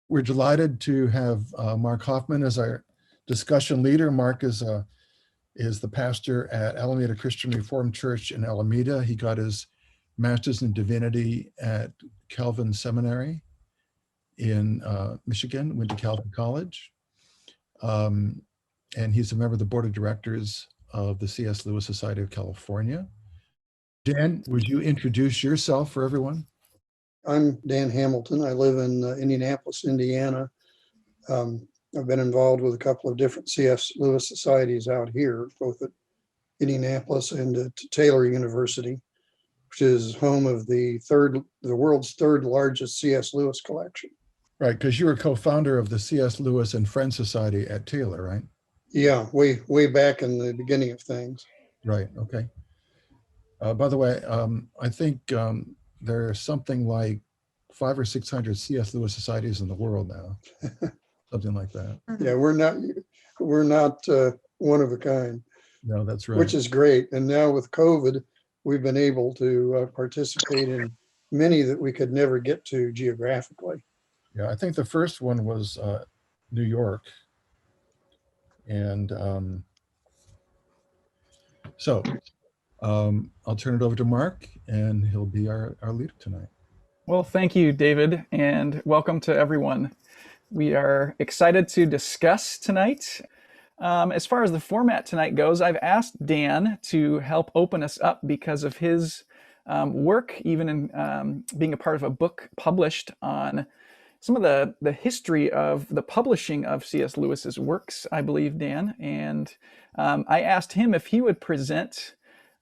We're delighted to have Mark Hofman as our discussion leader. Mark is the pastor at Alameda Christian Reformed Church in Alameda. He got his master's in divinity at Calvin Seminary in Michigan, went to Calvin College. And he's a member of the board of directors of the C.S. Lewis Society of California. Dan, would you introduce yourself for everyone? I'm Dan Hamilton. I live in Indianapolis, Indiana. I've been involved with a couple of different C.S. Lewis societies out here, both at Indianapolis and at Taylor University, which is home of the world's third largest C.S. Lewis collection. Right, because you were co-founder of the C.S. Lewis and Friends Society at Taylor, right? Yeah, way back in the beginning of things. Right, okay. By the way, I think there's something like 500 or 600 C.S. Lewis societies in the world now, something like that. Yeah, we're not one of a kind. No, that's right. Which is great. And now with COVID, we've been able to participate in many that we could never get to geographically. Yeah, I think the first one was New York. And so I'll turn it over to Mark, and he'll be our leader tonight. Well, thank you, David, and welcome to everyone. We are excited to discuss tonight. As far as the format tonight goes, I've asked Dan to help open us up because of his work, even in being a part of a book published on some of the history of the publishing of C.S. Lewis's works, I believe, Dan. And I asked him if he would present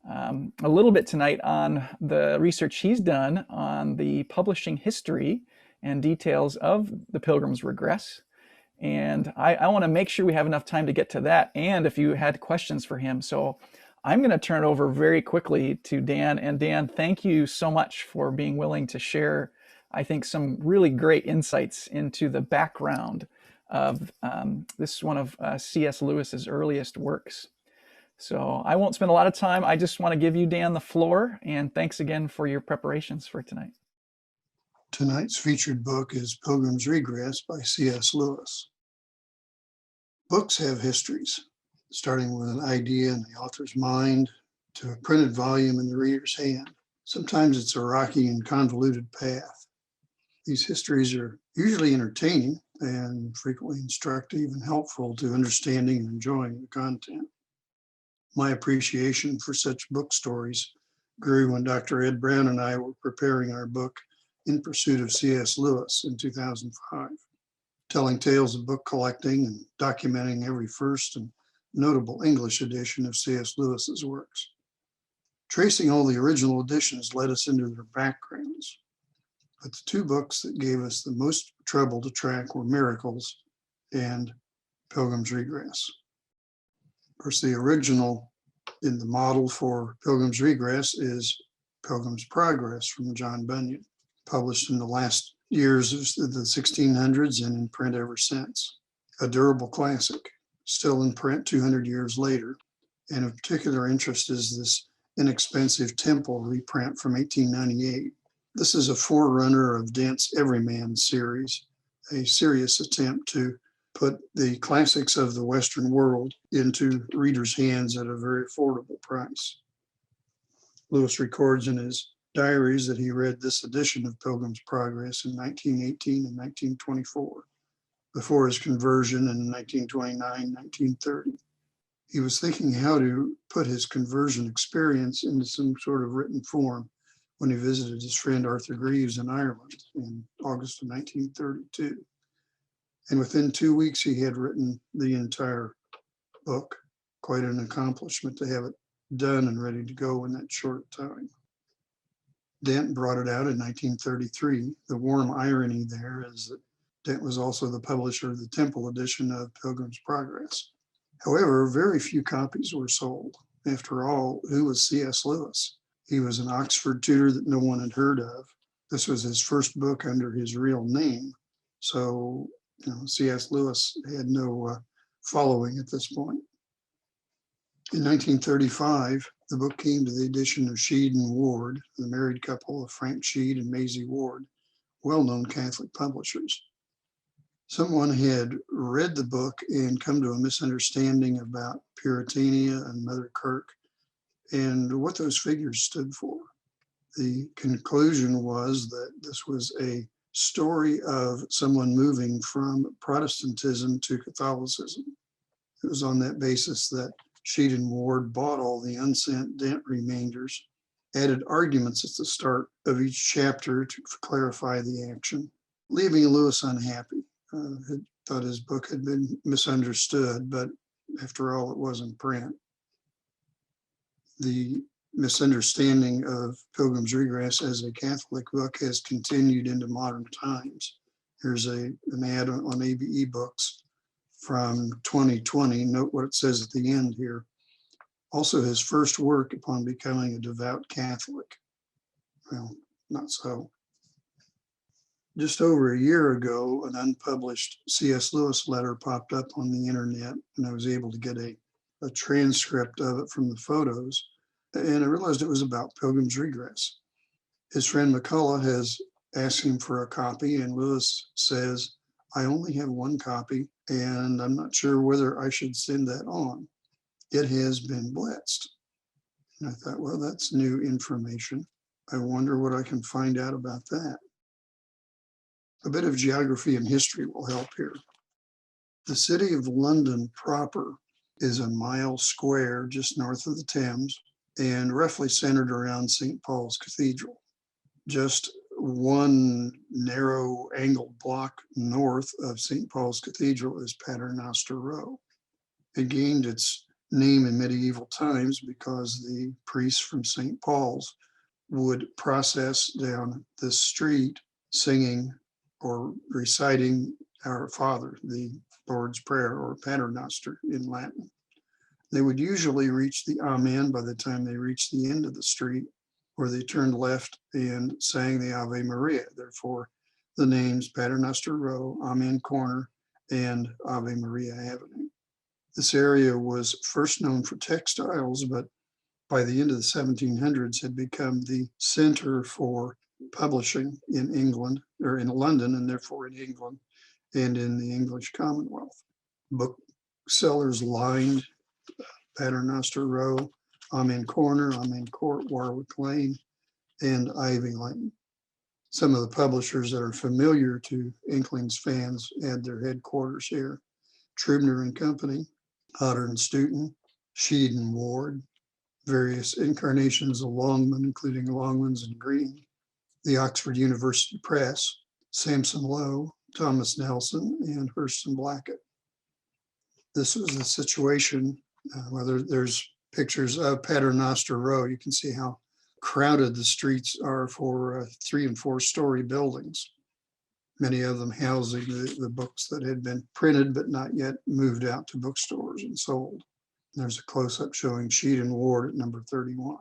a little bit tonight on the research he's done on the publishing history and details of the Pilgrim's Regress. And I want to make sure we have enough time to get to that, and if you had questions for him. So I'm going to turn it over very quickly to Dan. And Dan, thank you so much for being willing to share, I think, some really great insights into the background of this one of C.S. Lewis's earliest works. So I won't spend a lot of time. I just want to give you, Dan, the floor, and thanks again for your preparations for tonight. Tonight's featured book is Pilgrim's Regress by C.S. Lewis. Books have histories, starting with an idea in the author's mind to a printed volume in the reader's hand. Sometimes it's a rocky and convoluted path. These histories are usually entertaining and frequently instructive and helpful to understanding and enjoying the content. My appreciation for such book stories grew when Dr. Ed Brown and I were preparing our book In Pursuit of C.S. Lewis in 2005, telling tales of book collecting and documenting every first and notable English edition of C.S. Lewis's works. Tracing all the original editions led us into their backgrounds, but the two books that gave us the most trouble to track were Miracles and Pilgrim's Regress. Of course, the original in the model for Pilgrim's Regress is Pilgrim's Progress from John Bunyan, published in the last years of the 1600s and in print ever since. A durable classic, still in print 200 years later. And of particular interest is this inexpensive Temple reprint from 1898. This is a forerunner of Dent's Everyman series, a serious attempt to put the classics of the Western world into readers' hands at a very affordable price. Lewis records in his diaries that he read this edition of Pilgrim's Progress in 1918 and 1924, before his conversion in 1929-1930. He was thinking how to put his conversion experience into some sort of written form when he visited his friend Arthur Greaves in Ireland in August of 1932. And within 2 weeks, he had written the entire book. Quite an accomplishment to have it done and ready to go in that short time. Dent brought it out in 1933. The warm irony there is that Dent was also the publisher of the Temple edition of Pilgrim's Progress. However, very few copies were sold. After all, who was C.S. Lewis? He was an Oxford tutor that no one had heard of. This was his first book under his real name. So, C.S. Lewis had no following at this point. In 1935, the book came to the edition of Sheed and Ward, the married couple of Frank Sheed and Maisie Ward, well-known Catholic publishers. Someone had read the book and come to a misunderstanding about Puritania and Mother Kirk and what those figures stood for. The conclusion was that this was a story of someone moving from Protestantism to Catholicism. It was on that basis that Sheed and Ward bought all the unsent dent remainders, added arguments at the start of each chapter to clarify the action, leaving Lewis unhappy. Had thought his book had been misunderstood, but after all, it was in print. The misunderstanding of Pilgrim's Regress as a Catholic book has continued into modern times. Here's an ad on ABE Books from 2020. Note what it says at the end here. Also his first work upon becoming a devout Catholic. Well, not so. Just over a year ago, an unpublished C.S. Lewis letter popped up on the internet, and I was able to get a transcript of it from the photos, and I realized it was about Pilgrim's Regress. His friend McCullough has asked him for a copy, and Lewis says, I only have one copy, and I'm not sure whether I should send that on. It has been blitzed. And I thought, well, that's new information. I wonder what I can find out about that. A bit of geography and history will help here. The city of London proper is a mile square just north of the Thames and roughly centered around St. Paul's Cathedral. Just one narrow angled block north of St. Paul's Cathedral is Paternoster Row. It gained its name in medieval times because the priests from St. Paul's would process down this street singing or reciting Our Father, the Lord's Prayer, or Paternoster in Latin. They would usually reach the Amen by the time they reached the end of the street, where they turned left and sang the Ave Maria. Therefore, the names Paternoster Row, Amen Corner, and Ave Maria Avenue. This area was first known for textiles, but by the end of the 1700s had become the center for publishing in England, or in London, and therefore in England and in the English Commonwealth. Booksellers lined Paternoster Row, Amen Corner, Amen Court, Warwick Lane, and Ivy Lane. Some of the publishers that are familiar to Inklings fans had their headquarters here. Trubner and Company, Hodder and Stoughton, Sheed and Ward, various incarnations of Longman, including Longmans and Green, the Oxford University Press, Sampson Low, Thomas Nelson, and Hurst and Blackett. This was the situation, whether there's pictures of Paternoster Row, you can see how crowded the streets are for 3- and 4-story buildings, many of them housing the books that had been printed but not yet moved out to bookstores and sold. There's a close-up showing Sheed and Ward at number 31.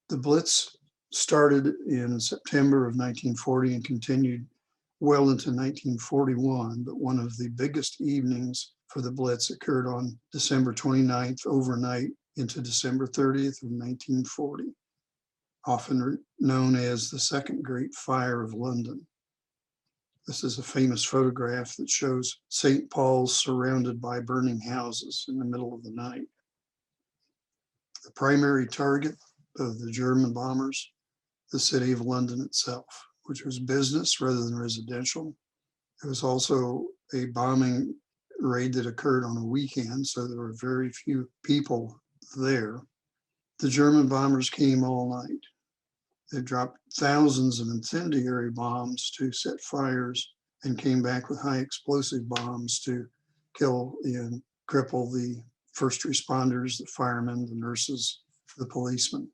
The Blitz started in September of 1940 and continued well into 1941, but one of the biggest evenings for the Blitz occurred on December 29th, overnight into December 30th of 1940, often known as the Second Great Fire of London. This is a famous photograph that shows St. Paul's surrounded by burning houses in the middle of the night. The primary target of the German bombers, the city of London itself, which was business rather than residential. It was also a bombing raid that occurred on a weekend, so there were very few people there. The German bombers came all night. They dropped thousands of incendiary bombs to set fires and came back with high explosive bombs to kill and cripple the first responders, the firemen, the nurses, the policemen.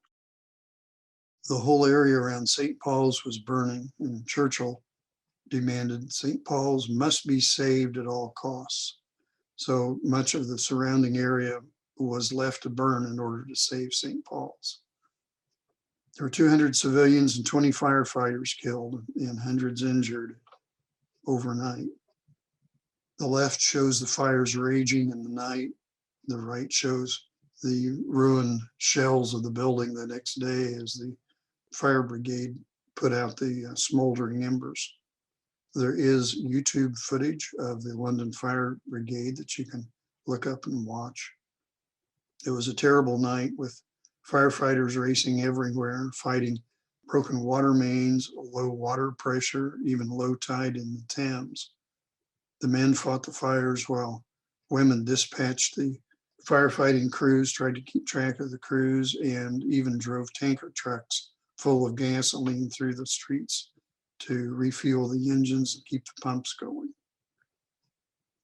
The whole area around St. Paul's was burning, and Churchill demanded St. Paul's must be saved at all costs. So much of the surrounding area was left to burn in order to save St. Paul's. There were 200 civilians and 20 firefighters killed and hundreds injured overnight. The left shows the fires raging in the night. The right shows the ruined shells of the building the next day as the fire brigade put out the smoldering embers. There is YouTube footage of the London Fire Brigade that you can look up and watch. It was a terrible night with firefighters racing everywhere, fighting broken water mains, low water pressure, even low tide in the Thames. The men fought the fires while women dispatched the firefighting crews, tried to keep track of the crews, and even drove tanker trucks full of gasoline through the streets to refuel the engines and keep the pumps going.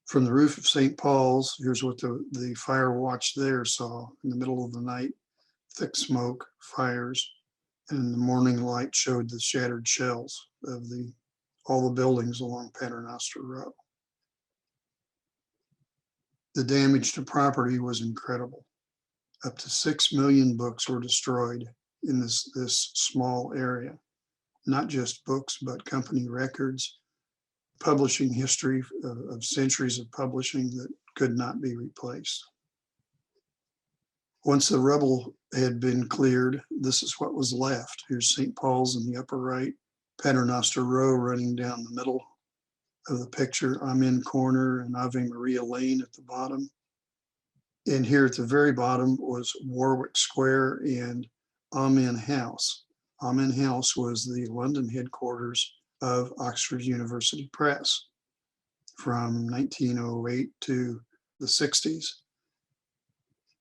From the roof of St. Paul's, here's what the fire watch there saw in the middle of the night: thick smoke, fires, and the morning light showed the shattered shells of all the buildings along Paternoster Row. The damage to property was incredible. Up to 6 million books were destroyed in this small area. Not just books, but company records, publishing history of centuries of publishing that could not be replaced. Once the rubble had been cleared, this is what was left. Here's St. Paul's in the upper right, Paternoster Row running down the middle of the picture, Amen Corner and Ave Maria Lane at the bottom. And here at the very bottom was Warwick Square and Amen House. Amen House was the London headquarters of Oxford University Press from 1908 to the 60s.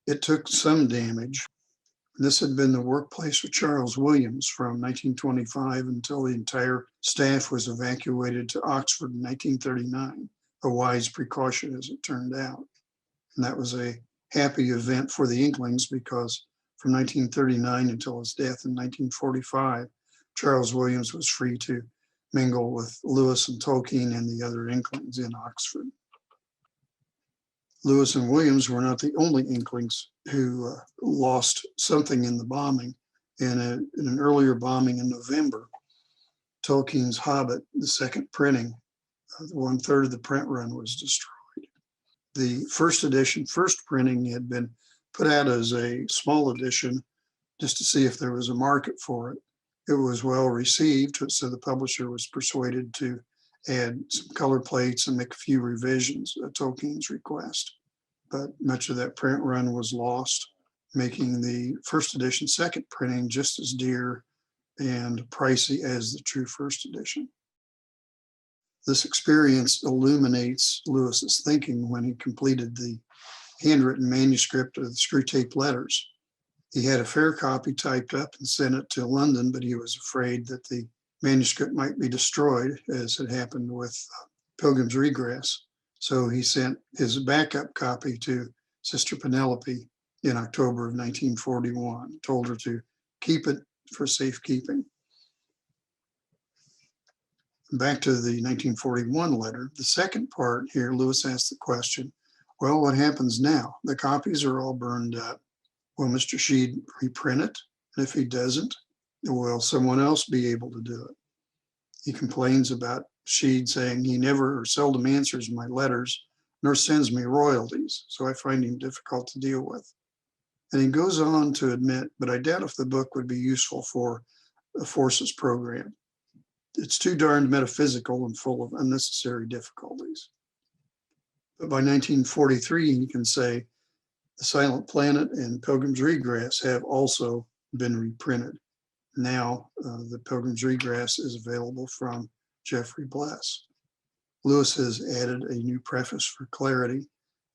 It took some damage. This had been the workplace of Charles Williams from 1925 until the entire staff was evacuated to Oxford in 1939, a wise precaution as it turned out. And that was a happy event for the Inklings because from 1939 until his death in 1945, Charles Williams was free to mingle with Lewis and Tolkien and the other Inklings in Oxford. Lewis and Williams were not the only Inklings who lost something in the bombing. In an earlier bombing in November, Tolkien's Hobbit, the second printing, 1/3 of the print run was destroyed. The first edition, first printing had been put out as a small edition just to see if there was a market for it. It was well received, so the publisher was persuaded to add some color plates and make a few revisions at Tolkien's request. But much of that print run was lost, making the first edition second printing just as dear and pricey as the true first edition. This experience illuminates Lewis's thinking when he completed the handwritten manuscript of the Screwtape Letters. He had a fair copy typed up and sent it to London, but he was afraid that the manuscript might be destroyed, as had happened with Pilgrim's Regress. So he sent his backup copy to Sister Penelope in October of 1941, told her to keep it for safekeeping. Back to the 1941 letter, the second part here, Lewis asked the question, well, what happens now? The copies are all burned up. Will Mr. Sheed reprint it? And if he doesn't, will someone else be able to do it? He complains about Sheed saying he never or seldom answers my letters, nor sends me royalties, so I find him difficult to deal with. And he goes on to admit, but I doubt if the book would be useful for a forces program. It's too darned metaphysical and full of unnecessary difficulties. But by 1943, he can say, The Silent Planet and Pilgrim's Regress have also been reprinted. Now, the Pilgrim's Regress is available from Jeffrey Bless. Lewis has added a new preface for clarity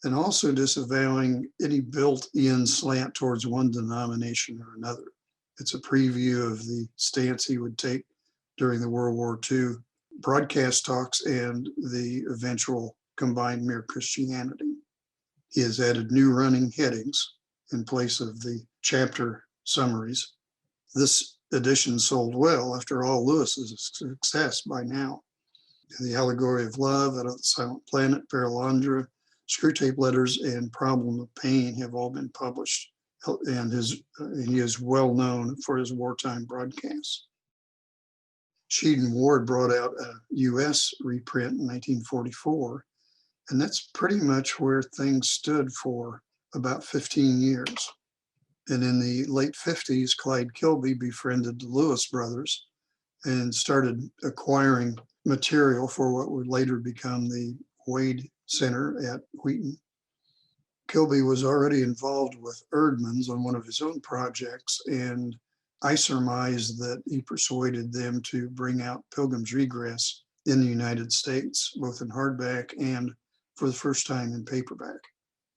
and also disavowing any built-in slant towards one denomination or another. It's a preview of the stance he would take during the World War II broadcast talks and the eventual combined Mere Christianity. He has added new running headings in place of the chapter summaries. This edition sold well. After all, Lewis is a success by now. The Allegory of Love, Out of the Silent Planet, Perelandra, Screwtape Letters, and Problem of Pain have all been published, and he is well known for his wartime broadcasts. Sheed and Ward brought out a US reprint in 1944, and that's pretty much where things stood for about 15 years. And in the late 50s, Clyde Kilby befriended the Lewis brothers and started acquiring material for what would later become the Wade Center at Wheaton. Kilby was already involved with Erdman's on one of his own projects, and I surmise that he persuaded them to bring out Pilgrim's Regress in the United States, both in hardback and for the first time in paperback.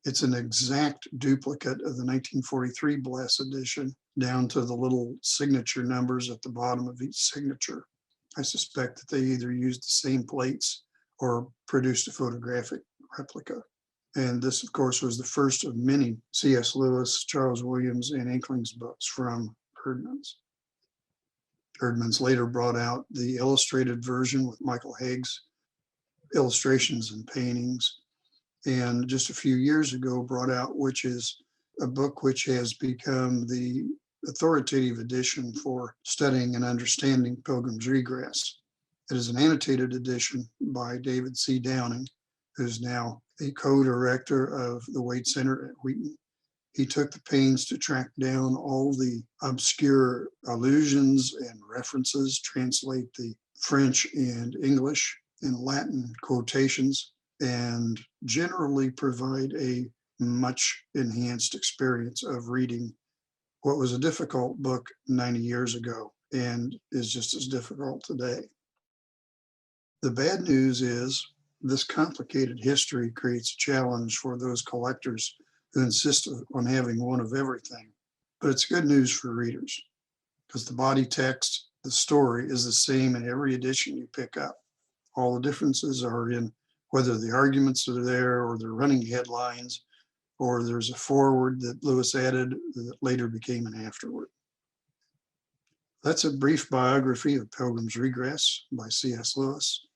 It's an exact duplicate of the 1943 Bless edition, down to the little signature numbers at the bottom of each signature. I suspect that they either used the same plates or produced a photographic replica. And this, of course, was the first of many C.S. Lewis, Charles Williams, and Inkling's books from Erdman's. Erdman's later brought out the illustrated version with Michael Haig's illustrations and paintings, and just a few years ago brought out, which is a book which has become the authoritative edition for studying and understanding Pilgrim's Regress. It is an annotated edition by David C. Downing, who's now a co-director of the Wade Center at Wheaton. He took the pains to track down all the obscure allusions and references, translate the French and English and Latin quotations, and generally provide a much enhanced experience of reading what was a difficult book 90 years ago and is just as difficult today. The bad news is this complicated history creates a challenge for those collectors who insist on having one of everything. But it's good news for readers because the body text, the story is the same in every edition you pick up. All the differences are in whether the arguments are there or they're running headlines, or there's a foreword that Lewis added that later became an afterword. That's a brief biography of Pilgrim's Regress by C.S. Lewis.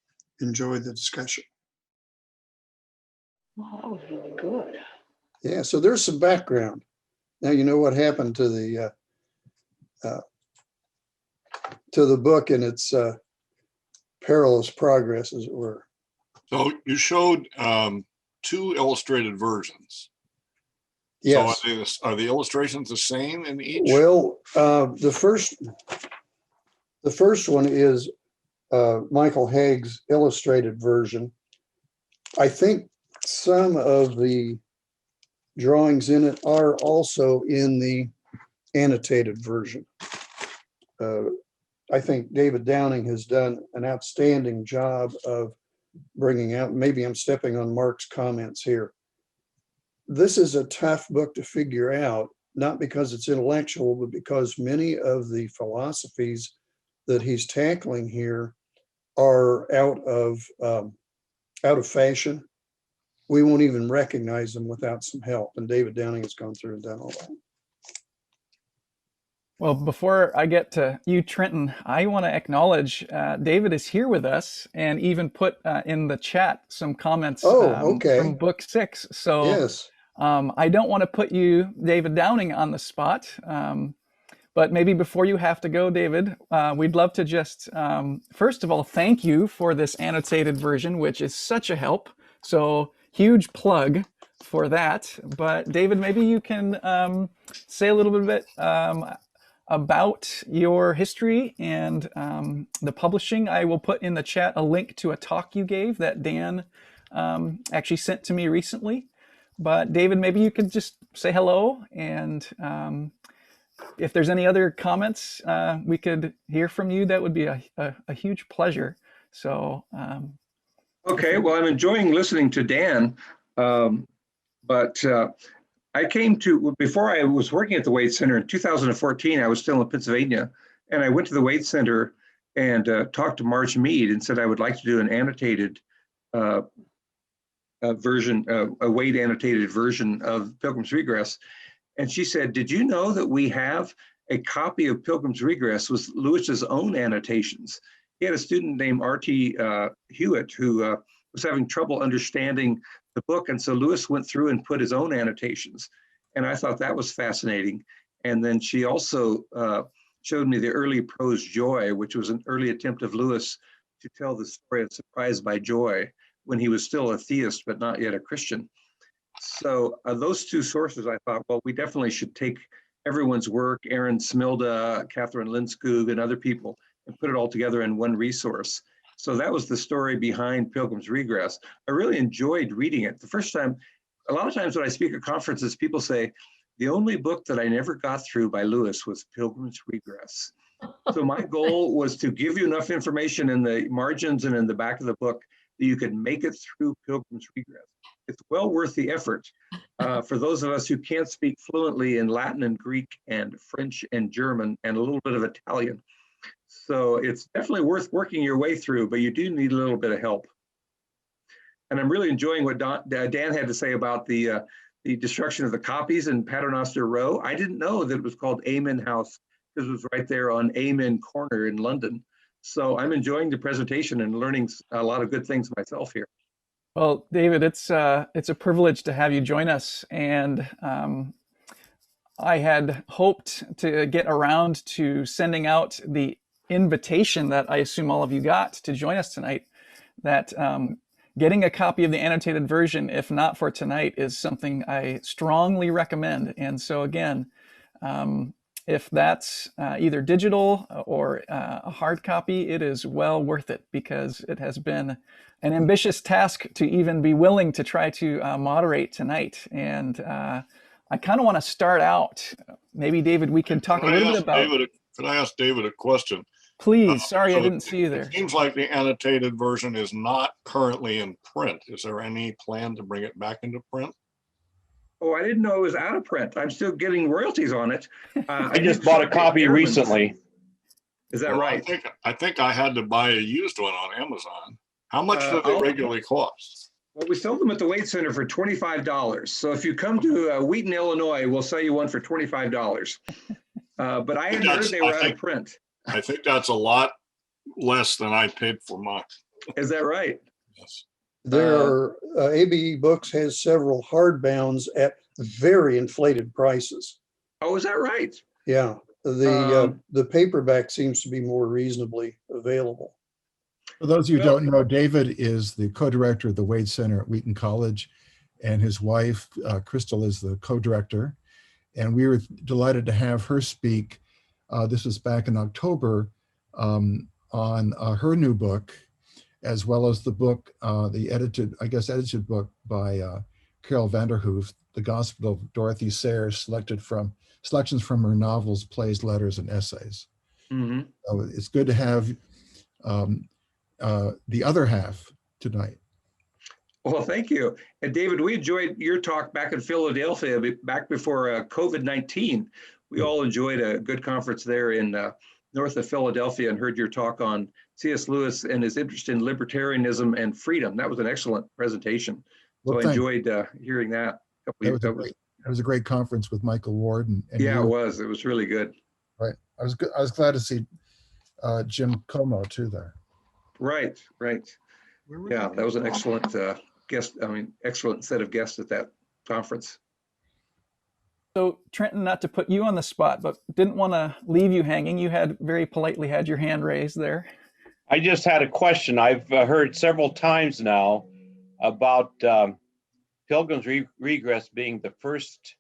Enjoy the discussion. Well, that was really good. Yeah, so there's some background. Now you know what happened to the book and its perilous progress, as it were. So you showed two illustrated versions. Yes. So are the illustrations the same in each? Well, the first one is Michael Haig's illustrated version. I think some of the drawings in it are also in the annotated version. I think David Downing has done an outstanding job of bringing out, maybe I'm stepping on Mark's comments here. This is a tough book to figure out, not because it's intellectual, but because many of the philosophies that he's tackling here are out of fashion. We won't even recognize them without some help. And David Downing has gone through and done all that. Well, before I get to you, Trenton, I want to acknowledge David is here with us and even put in the chat some comments from book 6. So yes. I don't want to put you, David Downing, on the spot. But maybe before you have to go, David, we'd love to just, first of all, thank you for this annotated version, which is such a help. So huge plug for that. But David, maybe you can say a little bit about your history and the publishing. I will put in the chat a link to a talk you gave that Dan actually sent to me recently. But David, maybe you could just say hello, and if there's any other comments we could hear from you, that would be a huge pleasure. So okay, well, I'm enjoying listening to Dan, but I came to, before I was working at the Wade Center in 2014, I was still in Pennsylvania, and I went to the Wade Center and talked to Marge Mead and said I would like to do an annotated version, a Wade annotated version of Pilgrim's Regress. And she said, did you know that we have a copy of Pilgrim's Regress with Lewis's own annotations? He had a student named R.T. Hewitt who was having trouble understanding the book. And so Lewis went through and put his own annotations. And I thought that was fascinating. And then she also showed me the early prose Joy, which was an early attempt of Lewis to tell the story of Surprised by Joy when he was still a theist, but not yet a Christian. So those two sources, I thought, well, we definitely should take everyone's work, Aaron Smilda, Catherine Linskog, and other people, and put it all together in one resource. So that was the story behind Pilgrim's Regress. I really enjoyed reading it. The first time, a lot of times when I speak at conferences, people say, the only book that I never got through by Lewis was Pilgrim's Regress. So my goal was to give you enough information in the margins and in the back of the book that you could make it through Pilgrim's Regress. It's well worth the effort for those of us who can't speak fluently in Latin and Greek and French and German and a little bit of Italian. So it's definitely worth working your way through, but you do need a little bit of help. And I'm really enjoying what Dan had to say about the destruction of the copies in Paternoster Row. I didn't know that it was called Amen House because it was right there on Amen Corner in London. So I'm enjoying the presentation and learning a lot of good things myself here. Well, David, it's a privilege to have you join us, and I had hoped to get around to sending out the invitation that I assume all of you got to join us tonight. That getting a copy of the annotated version, if not for tonight, is something I strongly recommend. And so again, if that's either digital or a hard copy, it is well worth it, because it has been an ambitious task to even be willing to try to moderate tonight. And I kind of want to start out. Maybe, David, we can talk a little bit about. Could I ask David a question? Please. Sorry, So I didn't see you there. It seems like the annotated version is not currently in print. Is there any plan to bring it back into print? Oh, I didn't know it was out of print. I'm still getting royalties on it. I just bought a copy recently. Is that Well, right? I think I had to buy a used one on Amazon. How much do they regularly cost? Well, we sold them at the Wade Center for $25. So if you come to Wheaton, Illinois, we'll sell you one for $25. But I hadn't heard they were out of print. I think that's a lot less than I paid for mine. Is that right? Yes. There are, ABE Books has several hardbounds at very inflated prices. Oh, is that right? Yeah, the paperback seems to be more reasonably available. For those of you who don't know, David is the co-director of the Wade Center at Wheaton College, and his wife, Crystal, is the co-director. And we were delighted to have her speak. This was back in October on her new book, as well as the book, the edited book by Carol Vanderhoof, The Gospel of Dorothy Sayers, selections from her novels, plays, letters, and essays. Mm-hmm. So it's good to have the other half tonight. Well, thank you. And David, we enjoyed your talk back in Philadelphia, back before COVID-19. We all enjoyed a good conference there in north of Philadelphia and heard your talk on C.S. Lewis and his interest in libertarianism and freedom. That was an excellent presentation. So I enjoyed hearing that. It was a great conference with Michael Ward. And yeah, it was. It was really good. Right. I was glad to see Jim Como too there. Right. Yeah, that was an excellent excellent set of guests at that conference. So Trenton, not to put you on the spot, but didn't want to leave you hanging. You had very politely had your hand raised there. I just had a question. I've heard several times now about Pilgrim's Regress being the first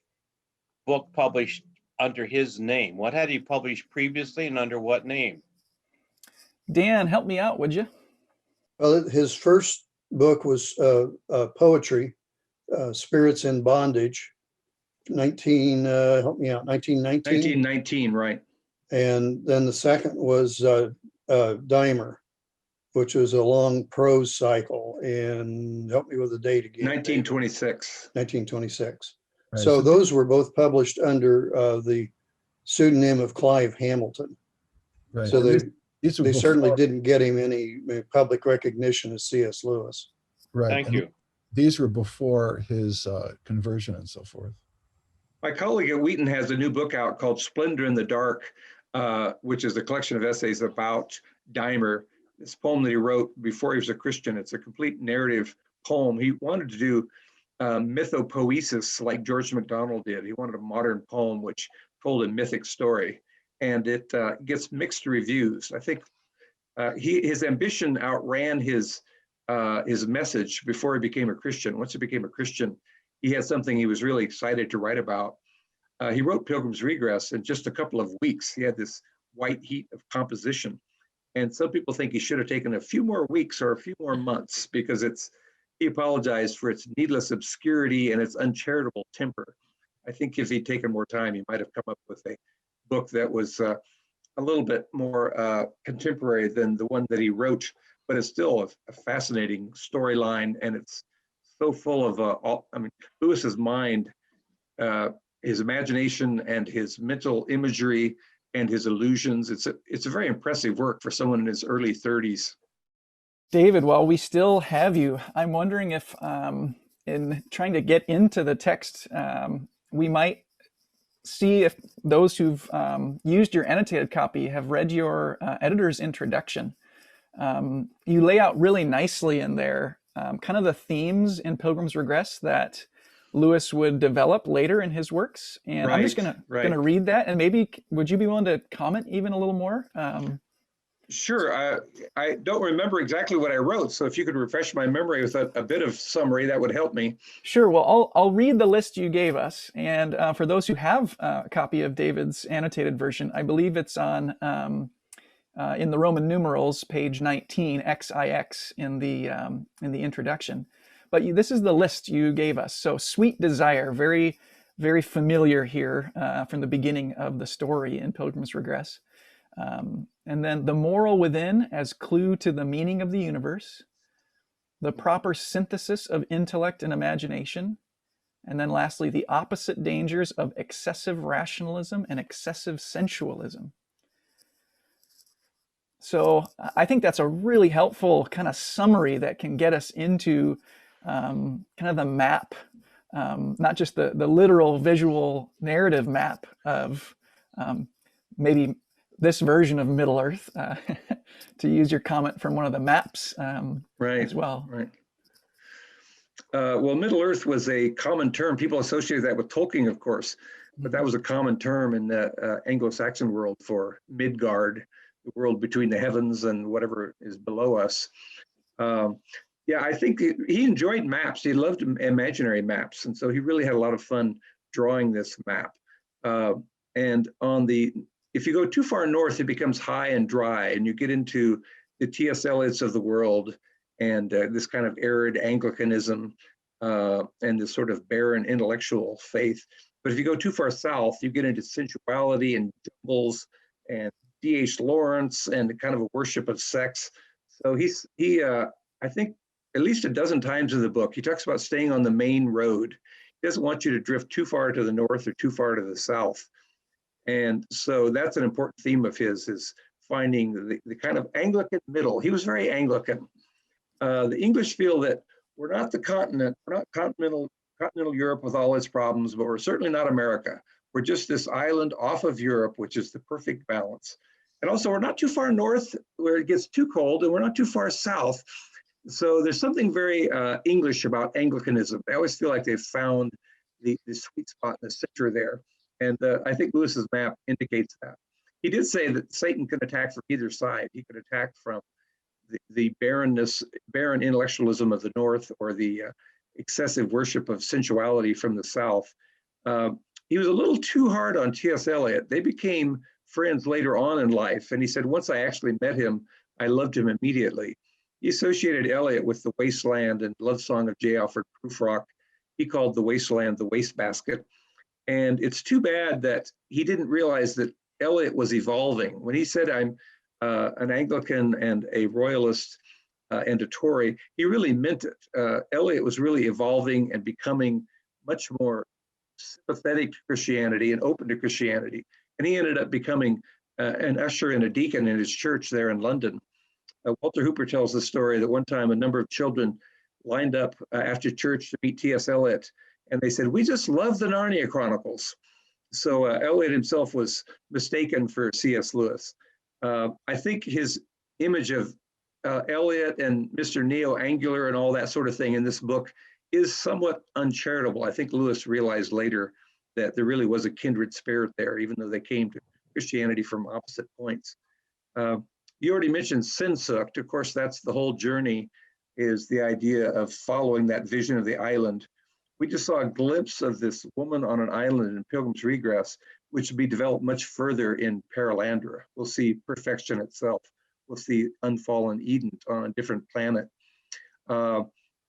book published under his name. What had he published previously and under what name? Dan, help me out, would you? Well, his first book was poetry, Spirits in Bondage, 1919. 1919, right. And then the second was Dimer, which was a long prose cycle, and help me with the date again. 1926. 1926. Right. So those were both published under the pseudonym of Clive Hamilton. Right. So they certainly before, didn't get him any public recognition as C.S. Lewis. right. Thank you. These were before his conversion and so forth. My colleague at Wheaton has a new book out called Splendor in the Dark, which is a collection of essays about Dimer. This poem that he wrote before he was a Christian. It's a complete narrative poem. He wanted to do mythopoesis like George MacDonald did. He wanted a modern poem which told a mythic story, and it gets mixed reviews. I think his ambition outran his message before he became a Christian. Once he became a Christian, he had something he was really excited to write about. He wrote Pilgrim's Regress in just a couple of weeks. He had this white heat of composition. And some people think he should have taken a few more weeks or a few more months because he apologized for its needless obscurity and its uncharitable temper. I think if he'd taken more time, he might have come up with a book that was a little bit more contemporary than the one that he wrote, but it's still a fascinating storyline, and it's so full of, Lewis's mind, his imagination and his mental imagery and his illusions. It's a very impressive work for someone in his early 30s. David, while we still have you, I'm wondering if in trying to get into the text, we might see if those who've used your annotated copy have read your editor's introduction. You lay out really nicely in there kind of the themes in Pilgrim's Regress that Lewis would develop later in his works. And I'm just gonna read that, and maybe would you be willing to comment even a little more? Sure. I don't remember exactly what I wrote, so if you could refresh my memory with a bit of summary, that would help me. Sure. Well, I'll read the list you gave us, and for those who have a copy of David's annotated version, I believe it's on in the Roman numerals, page 19, XIX in the introduction. But this is the list you gave us. So, sweet desire, very, very familiar here from the beginning of the story in Pilgrim's Regress. And then the moral within as clue to the meaning of the universe, the proper synthesis of intellect and imagination, and then lastly, the opposite dangers of excessive rationalism and excessive sensualism. So I think that's a really helpful kind of summary that can get us into kind of the map, not just the literal visual narrative map of maybe this version of Middle Earth, to use your comment from one of the maps as well. Right. Well, Middle Earth was a common term. People associated that with Tolkien, of course, but that was a common term in the Anglo-Saxon world for Midgard, the world between the heavens and whatever is below us. Yeah, I think he enjoyed maps. He loved imaginary maps, and so he really had a lot of fun drawing this map. And if you go too far north, it becomes high and dry, and you get into the T.S. Eliots of the world and this kind of arid Anglicanism and this sort of barren intellectual faith. But if you go too far south, you get into sensuality and jungles and D.H. Lawrence and kind of a worship of sex. So he I think at least a dozen times in the book, he talks about staying on the main road. He doesn't want you to drift too far to the north or too far to the south. And so that's an important theme of his, is finding the kind of Anglican middle. He was very Anglican. The English feel that we're not the continent, we're not continental Europe with all its problems, but we're certainly not America. We're just this island off of Europe, which is the perfect balance. And also, we're not too far north where it gets too cold, and we're not too far south. So there's something very English about Anglicanism. I always feel like they've found the sweet spot in the center there. And I think Lewis's map indicates that. He did say that Satan can attack from either side. He could attack from the barren intellectualism of the north, or the excessive worship of sensuality from the south. He was a little too hard on T.S. Eliot. They became friends later on in life. And he said, once I actually met him, I loved him immediately. He associated Eliot with the wasteland and love song of J. Alfred Prufrock. He called the wasteland the wastebasket. And it's too bad that he didn't realize that Eliot was evolving. When he said, I'm an Anglican and a royalist and a Tory, he really meant it. Eliot was really evolving and becoming much more sympathetic to Christianity and open to Christianity. And he ended up becoming an usher and a deacon in his church there in London. Walter Hooper tells the story that one time a number of children lined up after church to meet T.S. Eliot, and they said, "We just love the Narnia Chronicles." So Eliot himself was mistaken for C.S. Lewis. I think his image of Eliot and Mr. Neo-Angular and all that sort of thing in this book is somewhat uncharitable. I think Lewis realized later that there really was a kindred spirit there, even though they came to Christianity from opposite points. You already mentioned Sehnsucht. Of course, that's the whole journey, is the idea of following that vision of the island. We just saw a glimpse of this woman on an island in Pilgrim's Regress, which will be developed much further in Perelandra. We'll see perfection itself. with the unfallen Eden on a different planet.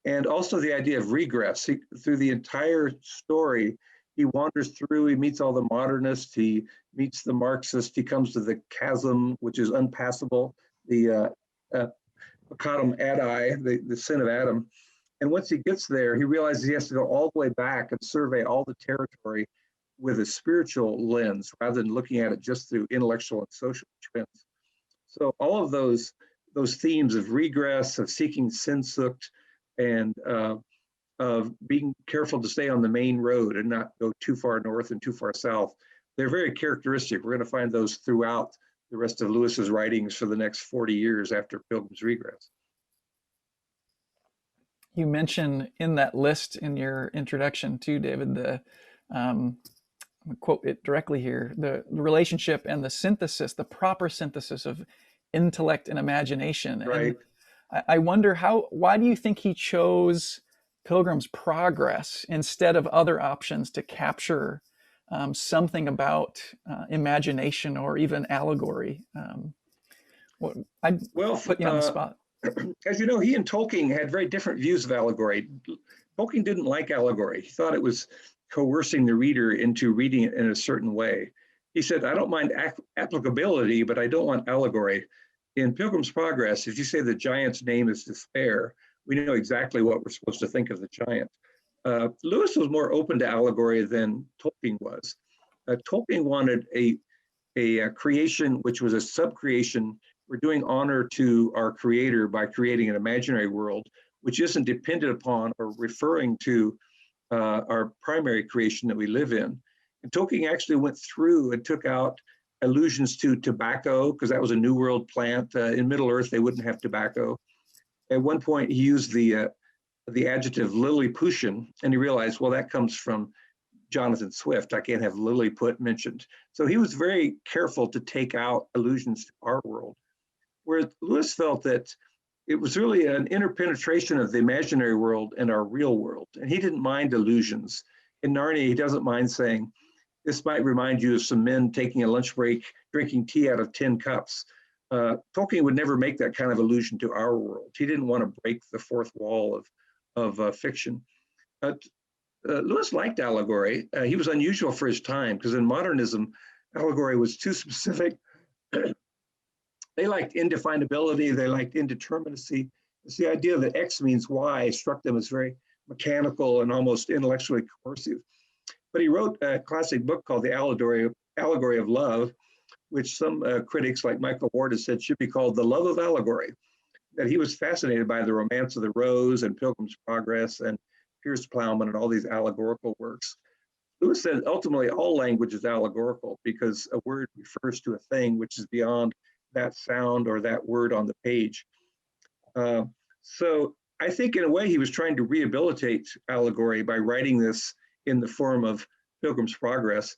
And also the idea of regress. Through the entire story, he wanders through, he meets all the modernists, he meets the Marxists, he comes to the chasm, which is unpassable, the Peccatum Adi, the sin of Adam. And once he gets there, he realizes he has to go all the way back and survey all the territory with a spiritual lens rather than looking at it just through intellectual and social trends. So all of those themes of regress, of seeking sin-sooked, and of being careful to stay on the main road and not go too far north and too far south, they're very characteristic. We're going to find those throughout the rest of Lewis's writings for the next 40 years after Pilgrim's Regress. You mention in that list in your introduction too, David, the I'm gonna quote it directly here, the relationship and the synthesis, the proper synthesis of intellect and imagination. Right. And I wonder why do you think he chose Pilgrim's Progress instead of other options to capture something about imagination or even allegory? I'd put you on the spot. As you know, he and Tolkien had very different views of allegory. Tolkien didn't like allegory. He thought it was coercing the reader into reading it in a certain way. He said, I don't mind applicability, but I don't want allegory. In Pilgrim's Progress, if you say the giant's name is despair, we know exactly what we're supposed to think of the giant. Lewis was more open to allegory than Tolkien was. Tolkien wanted a creation which was a sub-creation. We're doing honor to our creator by creating an imaginary world, which isn't dependent upon or referring to our primary creation that we live in. And Tolkien actually went through and took out allusions to tobacco, because that was a New World plant. In Middle Earth, they wouldn't have tobacco. At one point, he used the adjective Lilliputian, and he realized, well, that comes from Jonathan Swift. I can't have Lilliput mentioned. So he was very careful to take out allusions to our world. Whereas Lewis felt that it was really an interpenetration of the imaginary world and our real world. And he didn't mind allusions. In Narnia, he doesn't mind saying, this might remind you of some men taking a lunch break, drinking tea out of 10 cups. Tolkien would never make that kind of allusion to our world. He didn't want to break the fourth wall of fiction. Lewis liked allegory. He was unusual for his time, because in modernism, allegory was too specific. They liked indefinability, they liked indeterminacy. It's the idea that X means Y struck them as very mechanical and almost intellectually coercive. But he wrote a classic book called The Allegory of Love, which some critics like Michael Ward has said should be called The Love of Allegory. That he was fascinated by the Romance of the Rose and Pilgrim's Progress and Piers Plowman and all these allegorical works. Lewis said ultimately all language is allegorical because a word refers to a thing which is beyond that sound or that word on the page. So I think in a way he was trying to rehabilitate allegory by writing this in the form of Pilgrim's Progress.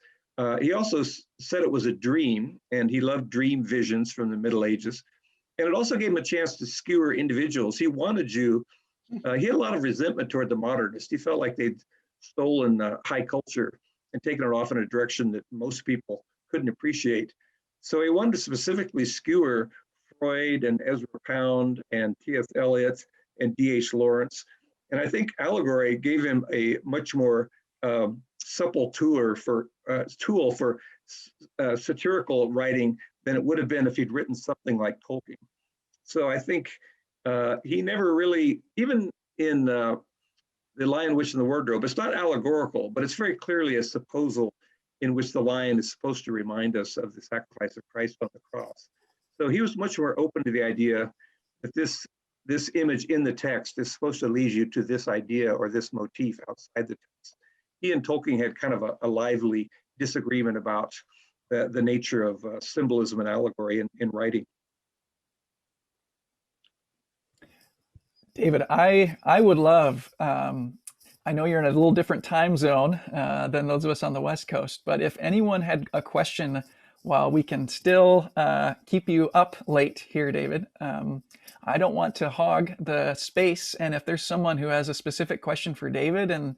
He also said it was a dream, and he loved dream visions from the Middle Ages. And it also gave him a chance to skewer individuals. He wanted you, he had a lot of resentment toward the modernists. He felt like they'd stolen high culture and taken it off in a direction that most people couldn't appreciate. So he wanted to specifically skewer Freud and Ezra Pound and T.S. Eliot and D.H. Lawrence. And I think allegory gave him a much more supple tool for satirical writing than it would have been if he'd written something like Tolkien. So I think he never really, even in The Lion, Witch, and the Wardrobe, it's not allegorical, but it's very clearly a supposal in which the lion is supposed to remind us of the sacrifice of Christ on the cross. So he was much more open to the idea that this image in the text is supposed to lead you to this idea or this motif outside the text. He and Tolkien had kind of a lively disagreement about the nature of symbolism and allegory in writing. David, I would love, I know you're in a little different time zone than those of us on the West Coast, but if anyone had a question while we can still keep you up late here, David, I don't want to hog the space. And if there's someone who has a specific question for David, and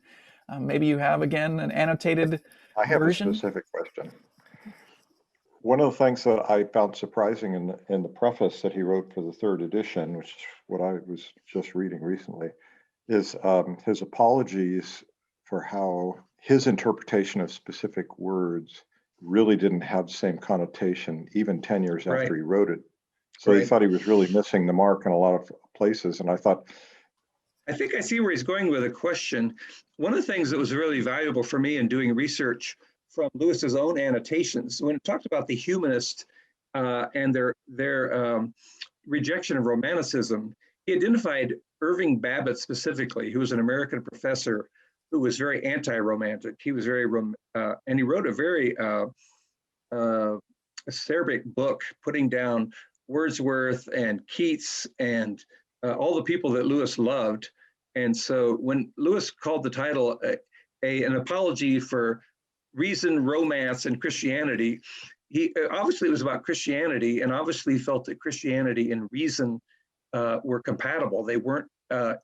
maybe you have, again, an annotated I have version. a specific question. One of the things that I found surprising in the preface that he wrote for the third edition, which is what I was just reading recently, is his apologies for how his interpretation of specific words really didn't have the same connotation even 10 years Right. after he wrote it. So he Right. thought he was really missing the mark in a lot of places. And I thought, I think I see where he's going with a question. One of the things that was really valuable for me in doing research from Lewis's own annotations, when it talked about the humanist and their rejection of romanticism, he identified Irving Babbitt specifically, who was an American professor who was very anti-romantic. He was very, and he wrote a very acerbic book putting down Wordsworth and Keats and all the people that Lewis loved. And so when Lewis called the title an apology for reason, romance, and Christianity, he obviously it was about Christianity, and obviously felt that Christianity and reason were compatible. They weren't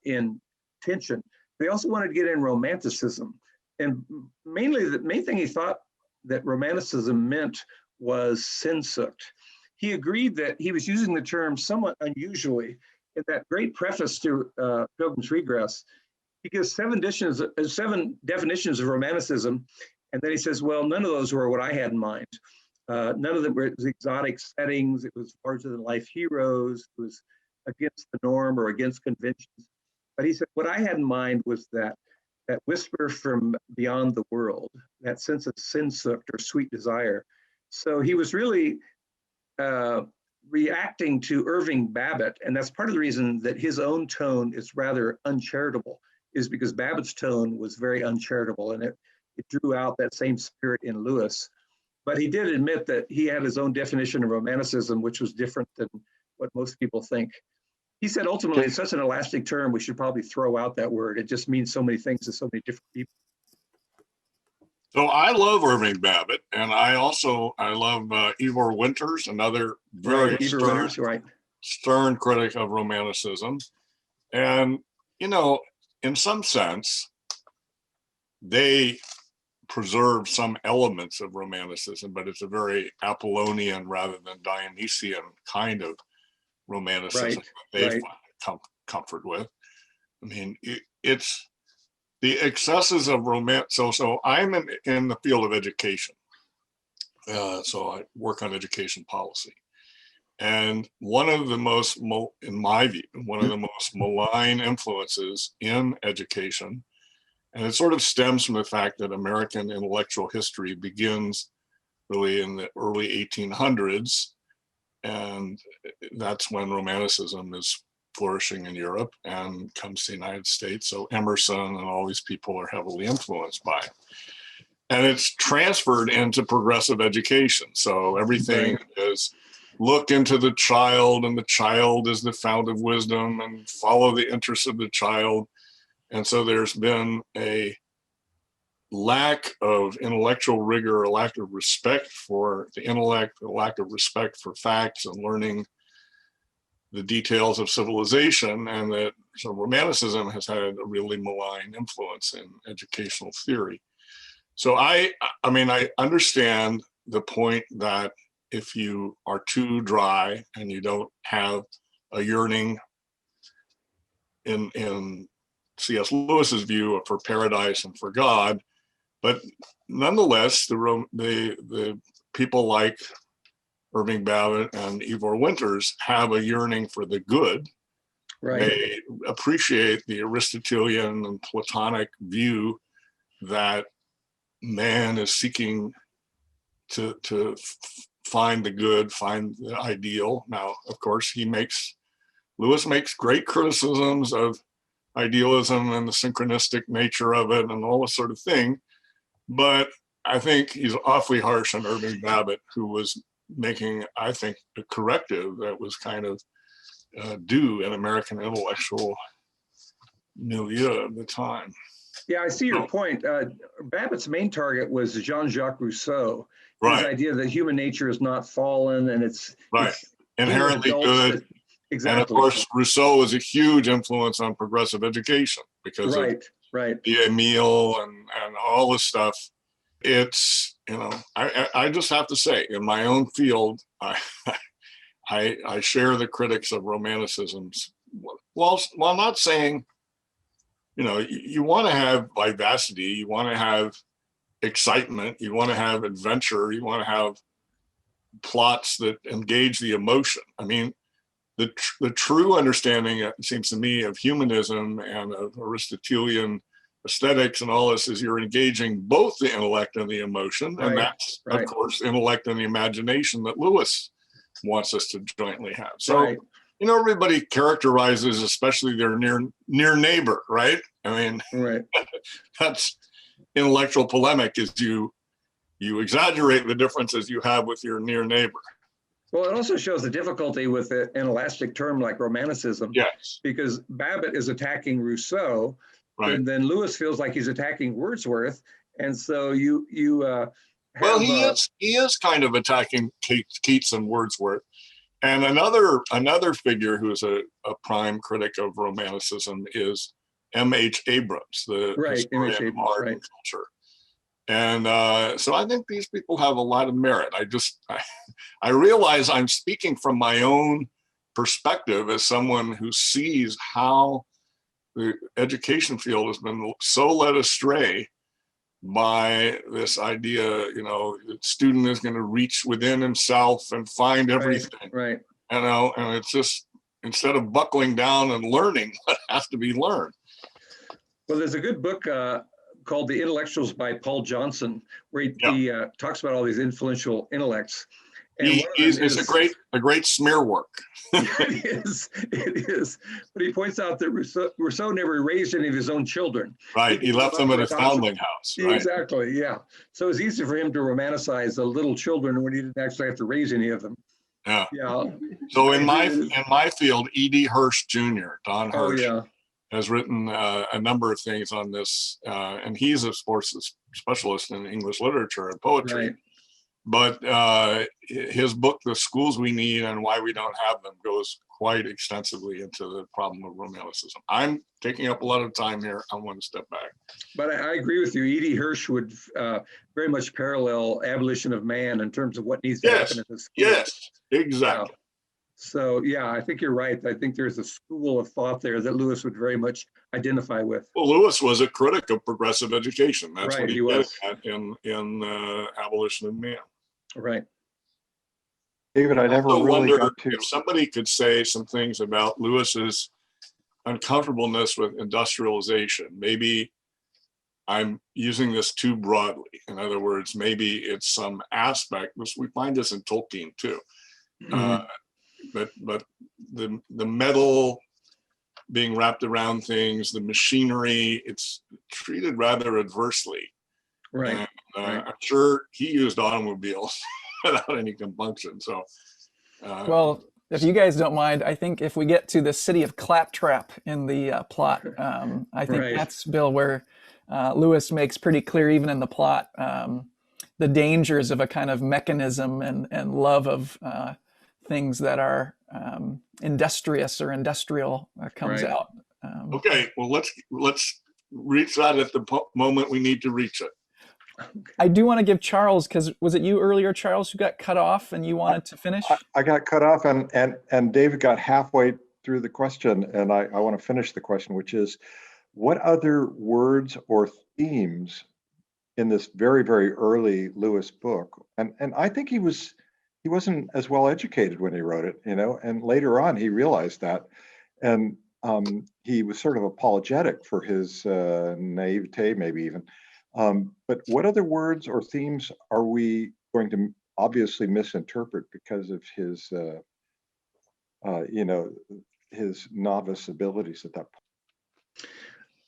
in tension. They also wanted to get in romanticism. And mainly the main thing he thought that romanticism meant was sin-soaked. He agreed that he was using the term somewhat unusually. In that great preface to Pilgrim's Regress, he gives seven definitions of romanticism, and then he says, well, none of those were what I had in mind. None of them were exotic settings. It was larger than life heroes. It was against the norm or against conventions. But he said, what I had in mind was that whisper from beyond the world, that sense of sin-soaked or sweet desire. So he was really reacting to Irving Babbitt, and that's part of the reason that his own tone is rather uncharitable, is because Babbitt's tone was very uncharitable, and it drew out that same spirit in Lewis. But he did admit that he had his own definition of romanticism, which was different than what most people think. He said, ultimately, it's such an elastic term, we should probably throw out that word. It just means so many things to so many different people. So I love Irving Babbitt, and I love Ivor Winters, another very stern critic of romanticism. And, you know, in some sense, they preserve some elements of romanticism, but it's a very Apollonian rather than Dionysian kind of romanticism that they find comfort with. I mean, it's the excesses of romance. So I'm in the field of education. So I work on education policy. And one of the most, in my view, one of the most malign influences in education, and it sort of stems from the fact that American intellectual history begins really in the early 1800s. And that's when romanticism is flourishing in Europe and comes to the United States. So Emerson and all these people are heavily influenced by it. And it's transferred into progressive education. So everything is look into the child, and the child is the fount of wisdom, and follow the interests of the child. And so there's been a lack of intellectual rigor, a lack of respect for the intellect, a lack of respect for facts and learning the details of civilization, and that so romanticism has had a really malign influence in educational theory. So I mean, I understand the point that if you are too dry and you don't have a yearning in C.S. Lewis's view for paradise and for God, but nonetheless, the people like Irving Babbitt and Ivor Winters have a yearning for the good. They appreciate the Aristotelian and Platonic view that man is seeking to find the good, find the ideal. Now, of course, Lewis makes great criticisms of idealism and the synchronistic nature of it and all this sort of thing. But I think he's awfully harsh on Irving Babbitt, who was making, I think, a corrective that was kind of due in American intellectual milieu of the time. Yeah, I see your point. Babbitt's main target was Jean-Jacques Rousseau. His idea that human nature is not fallen and it's inherently good. Exactly. And of course, Rousseau was a huge influence on progressive education because of the Emile and all this stuff. It's I just have to say, in my own field, I share the critics of romanticisms. While not saying, you want to have vivacity, you want to have excitement, you want to have adventure, you want to have plots that engage the emotion. I mean, the true understanding, it seems to me, of humanism and of Aristotelian aesthetics and all this is you're engaging both the intellect and the emotion. Right, and that's, right. of course, intellect and the imagination that Lewis wants us to jointly have. So, Right. Everybody characterizes, especially their near neighbor, right? I mean, Right. that's intellectual polemic, is you exaggerate the differences you have with your near neighbor. Well, it also shows the difficulty with an elastic term like romanticism. Yes. Because Babbitt is attacking Rousseau, Right. and then Lewis feels like he's attacking Wordsworth, and so you well, he is kind of attacking Keats and Wordsworth. And another figure who's a prime critic of romanticism is M.H. Abrams, the historian of art and culture. And so I think these people have a lot of merit. I realize I'm speaking from my own perspective as someone who sees how the education field has been so led astray by this idea, the student is going to reach within himself and find everything. Right. And it's just, instead of buckling down and learning what has to be learned. Well, there's a good book called The Intellectuals by Paul Johnson, where he talks about all these influential intellects. And it's a great smear work. It is. But he points out that Rousseau never raised any of his own children. Right, he left them at a foundling house. Right? Exactly, yeah. So it's easy for him to romanticize the little children when he didn't actually have to raise any of them. Yeah. Yeah. So in my field, E.D. Hirsch Jr., Don Hirsch, has written a number of things on this, and he's of course a specialist in English literature and poetry. Right. But his book, The Schools We Need and Why We Don't Have Them, goes quite extensively into the problem of romanticism. I'm taking up a lot of time here. I want to step back. But I agree with you. E.D. Hirsch would very much parallel Abolition of Man in terms of what needs to happen in the school. Yes, exactly. So, yeah, I think you're right. I think there's a school of thought there that Lewis would very much identify with. Well, Lewis was a critic of progressive education. That's right, what he was at in Abolition of Man. Right. David, I never really got to. If somebody could say some things about Lewis's uncomfortableness with industrialization. Maybe I'm using this too broadly. In other words, maybe it's some aspect, which we find this in Tolkien too. But the metal being wrapped around things, the machinery, it's treated rather adversely. Right. And, I'm sure he used automobiles without any compunction. So, well, if you guys don't mind, I think if we get to the city of Claptrap in the plot, I think that's, Bill, where Lewis makes pretty clear, even in the plot, the dangers of a kind of mechanism and love of things that are industrious or industrial comes out. Okay, well, let's reach that at the moment we need to reach it. I do want to give Charles, because was it you earlier, Charles, who got cut off and you wanted to finish? I got cut off and David got halfway through the question, and I want to finish the question, which is, what other words or themes in this very, very early Lewis book? And I think he wasn't as well educated when he wrote it, and later on he realized that. And he was sort of apologetic for his naivete, maybe even. But what other words or themes are we going to obviously misinterpret because of his, his novice abilities at that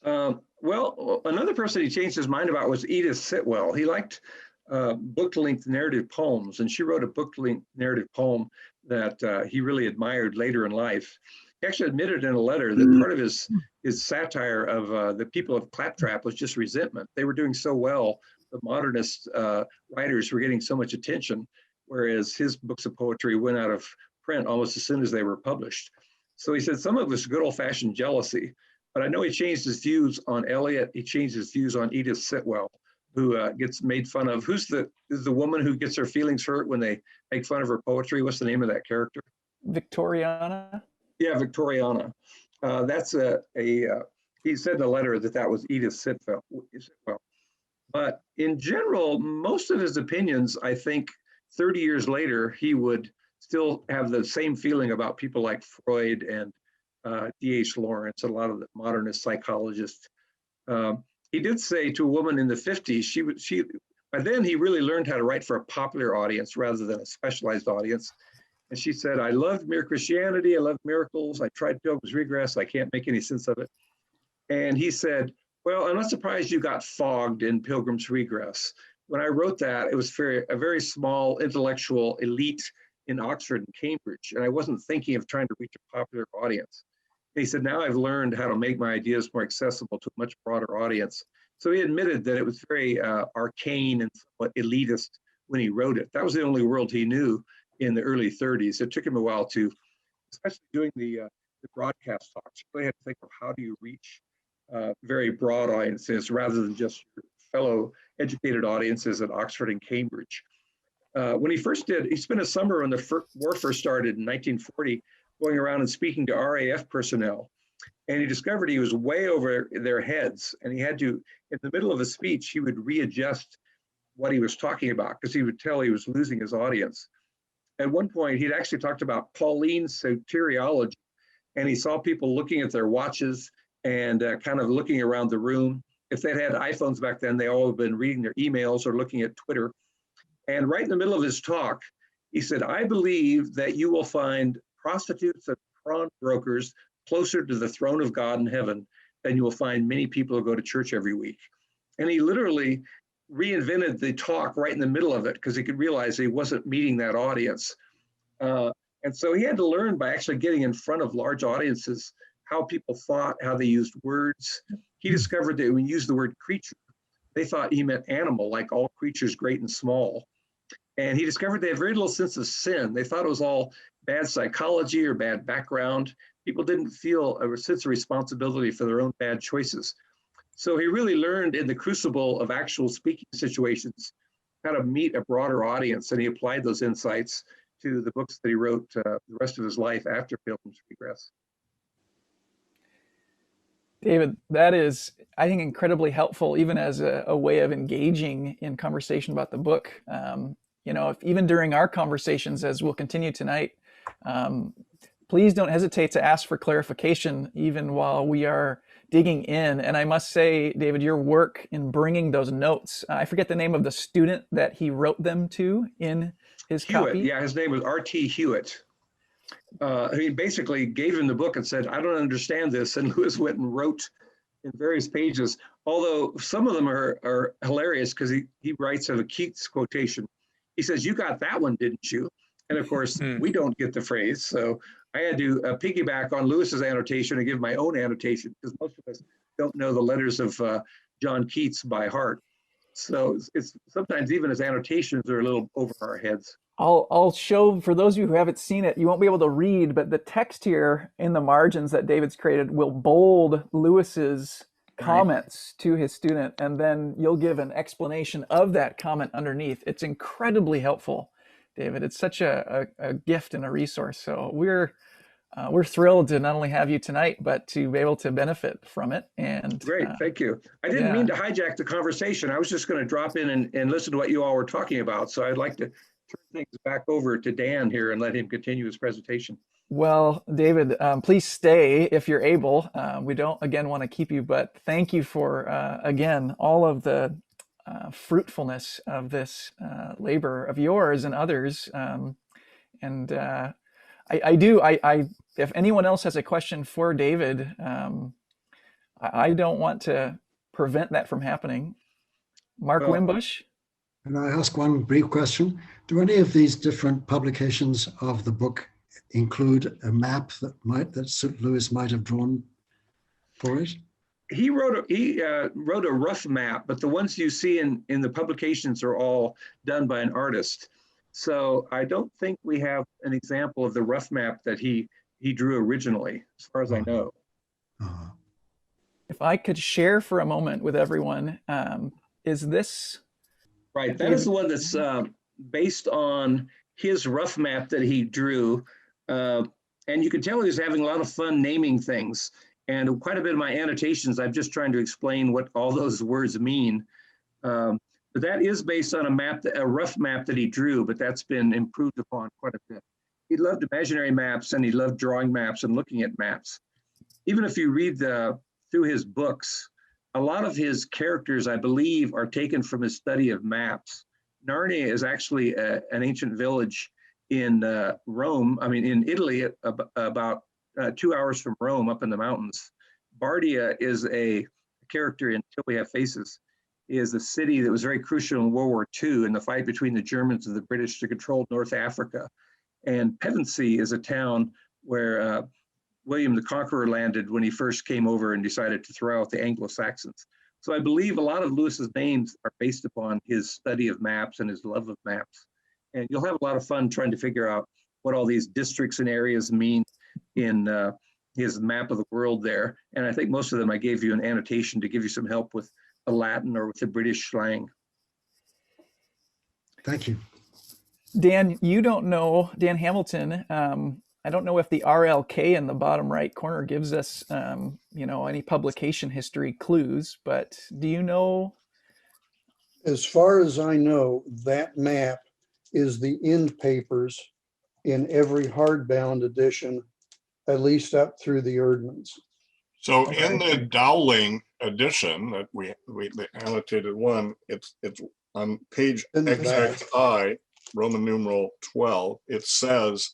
point? Well, another person he changed his mind about was Edith Sitwell. He liked book-length narrative poems, and she wrote a book-length narrative poem that he really admired later in life. He actually admitted in a letter that part of his satire of the people of Claptrap was just resentment. They were doing so well, the modernist writers were getting so much attention, whereas his books of poetry went out of print almost as soon as they were published. So he said some of it was good old-fashioned jealousy, but I know he changed his views on Eliot. He changed his views on Edith Sitwell. who gets made fun of. Who's the woman who gets her feelings hurt when they make fun of her poetry? What's the name of that character? Victoriana. Yeah, Victoriana. That's he said in a letter that was Edith Sitwell. But in general, most of his opinions, I think 30 years later, he would still have the same feeling about people like Freud and D.H. Lawrence and a lot of the modernist psychologists. He did say to a woman in the 50s, by then he really learned how to write for a popular audience rather than a specialized audience. And she said, I loved Mere Christianity, I loved miracles, I tried Pilgrim's Regress, I can't make any sense of it. And he said, well, I'm not surprised you got fogged in Pilgrim's Regress. When I wrote that, it was for a very small intellectual elite in Oxford and Cambridge, and I wasn't thinking of trying to reach a popular audience. And he said, now I've learned how to make my ideas more accessible to a much broader audience. So he admitted that it was very arcane and somewhat elitist when he wrote it. That was the only world he knew in the early 30s. It took him a while to, especially doing the broadcast talks, you really had to think of how do you reach very broad audiences rather than just your fellow educated audiences at Oxford and Cambridge. When he spent a summer when the war first started in 1940, going around and speaking to RAF personnel. And he discovered he was way over their heads. And he had to, in the middle of a speech, he would readjust what he was talking about because he would tell he was losing his audience. At one point, he'd actually talked about Pauline soteriology, and he saw people looking at their watches and kind of looking around the room. If they'd had iPhones back then, they all have been reading their emails or looking at Twitter. And right in the middle of his talk, he said, I believe that you will find prostitutes and pawnbrokers closer to the throne of God in heaven than you will find many people who go to church every week. And he literally reinvented the talk right in the middle of it because he could realize he wasn't meeting that audience. And so he had to learn by actually getting in front of large audiences how people thought, how they used words. He discovered that when you use the word creature, they thought he meant animal, like all creatures great and small. And he discovered they had very little sense of sin. They thought it was all bad psychology or bad background. People didn't feel a sense of responsibility for their own bad choices. So he really learned in the crucible of actual speaking situations how to meet a broader audience, and he applied those insights to the books that he wrote the rest of his life after Pilgrim's Regress. David, that is, I think, incredibly helpful, even as a way of engaging in conversation about the book. If even during our conversations, as we'll continue tonight, please don't hesitate to ask for clarification, even while we are digging in. And I must say, David, your work in bringing those notes, I forget the name of the student that he wrote them to in his Hewitt, copy. yeah, his name was R.T. Hewitt. He basically gave him the book and said, I don't understand this. And Lewis went and wrote in various pages, although some of them are hilarious because he writes of a Keats quotation. He says, you got that one, didn't you? And of course, we don't get the phrase. So I had to piggyback on Lewis's annotation and give my own annotation because most of us don't know the letters of John Keats by heart. So it's sometimes even his annotations are a little over our heads. I'll show, for those of you who haven't seen it, you won't be able to read, but the text here in the margins that David's created will bold Lewis's comments to his student, and then you'll give an explanation of that comment underneath. It's incredibly helpful, David. It's such a gift and a resource. So we're thrilled to not only have you tonight, but to be able to benefit from it. And great, thank you. I didn't mean to hijack the conversation. I was just going to drop in and listen to what you all were talking about. So I'd like to turn things back over to Dan here and let him continue his presentation. Well, David, please stay if you're able. We don't, again, want to keep you, but thank you for, again, all of the fruitfulness of this labor of yours and others. If anyone else has a question for David, I don't want to prevent that from happening. Mark Wimbush? Can I ask one brief question? Do any of these different publications of the book include a map that Lewis might have drawn for it? He wrote a rough map, but the ones you see in the publications are all done by an artist. So I don't think we have an example of the rough map that he drew originally, as far as I know. If I could share for a moment with everyone, is this? Right, that is the one that's based on his rough map that he drew. And you can tell he's having a lot of fun naming things. And quite a bit of my annotations, I'm just trying to explain what all those words mean. But that is based on a rough map that he drew, but that's been improved upon quite a bit. He loved imaginary maps, and he loved drawing maps and looking at maps. Even if you read through his books, a lot of his characters, I believe, are taken from his study of maps. Narnia is actually an ancient village in Rome, in Italy, about 2 hours from Rome, up in the mountains. Bardia is a character in Till We Have Faces, is a city that was very crucial in World War II in the fight between the Germans and the British to control North Africa. And Pevensey is a town where William the Conqueror landed when he first came over and decided to throw out the Anglo-Saxons. So I believe a lot of Lewis's names are based upon his study of maps and his love of maps. And you'll have a lot of fun trying to figure out what all these districts and areas mean in his map of the world there. And I think most of them I gave you an annotation to give you some help with the Latin or with the British slang. Thank you. Dan, you don't know, Dan Hamilton, I don't know if the RLK in the bottom right corner gives us, any publication history clues, but do you know? As far as I know, that map is the end papers in every hardbound edition, at least up through the Erdmans. So in the Dowling edition that the annotated one, it's on page XXI, Roman numeral 12, it says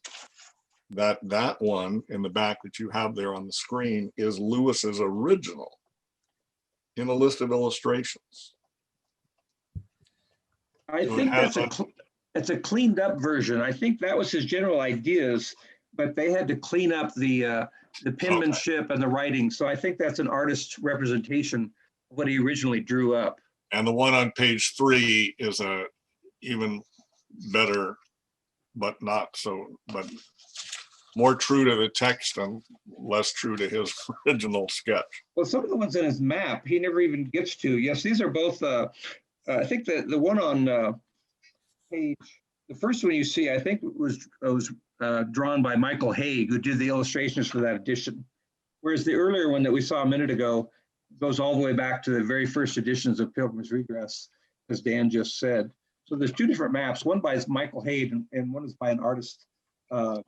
that one in the back that you have there on the screen is Lewis's original in a list of illustrations. I think it's a cleaned up version. I think that was his general ideas, but they had to clean up the penmanship and the writing. So I think that's an artist's representation of what he originally drew up. And the one on page 3 is a even better, but more true to the text and less true to his original sketch. Well, some of the ones in his map, he never even gets to. Yes, these are both, I think the one on page, the first one you see, I think was drawn by Michael Haig, who did the illustrations for that edition. Whereas the earlier one that we saw a minute ago goes all the way back to the very first editions of Pilgrim's Regress, as Dan just said. So there's two different maps, one by Michael Haig and one is by an artist in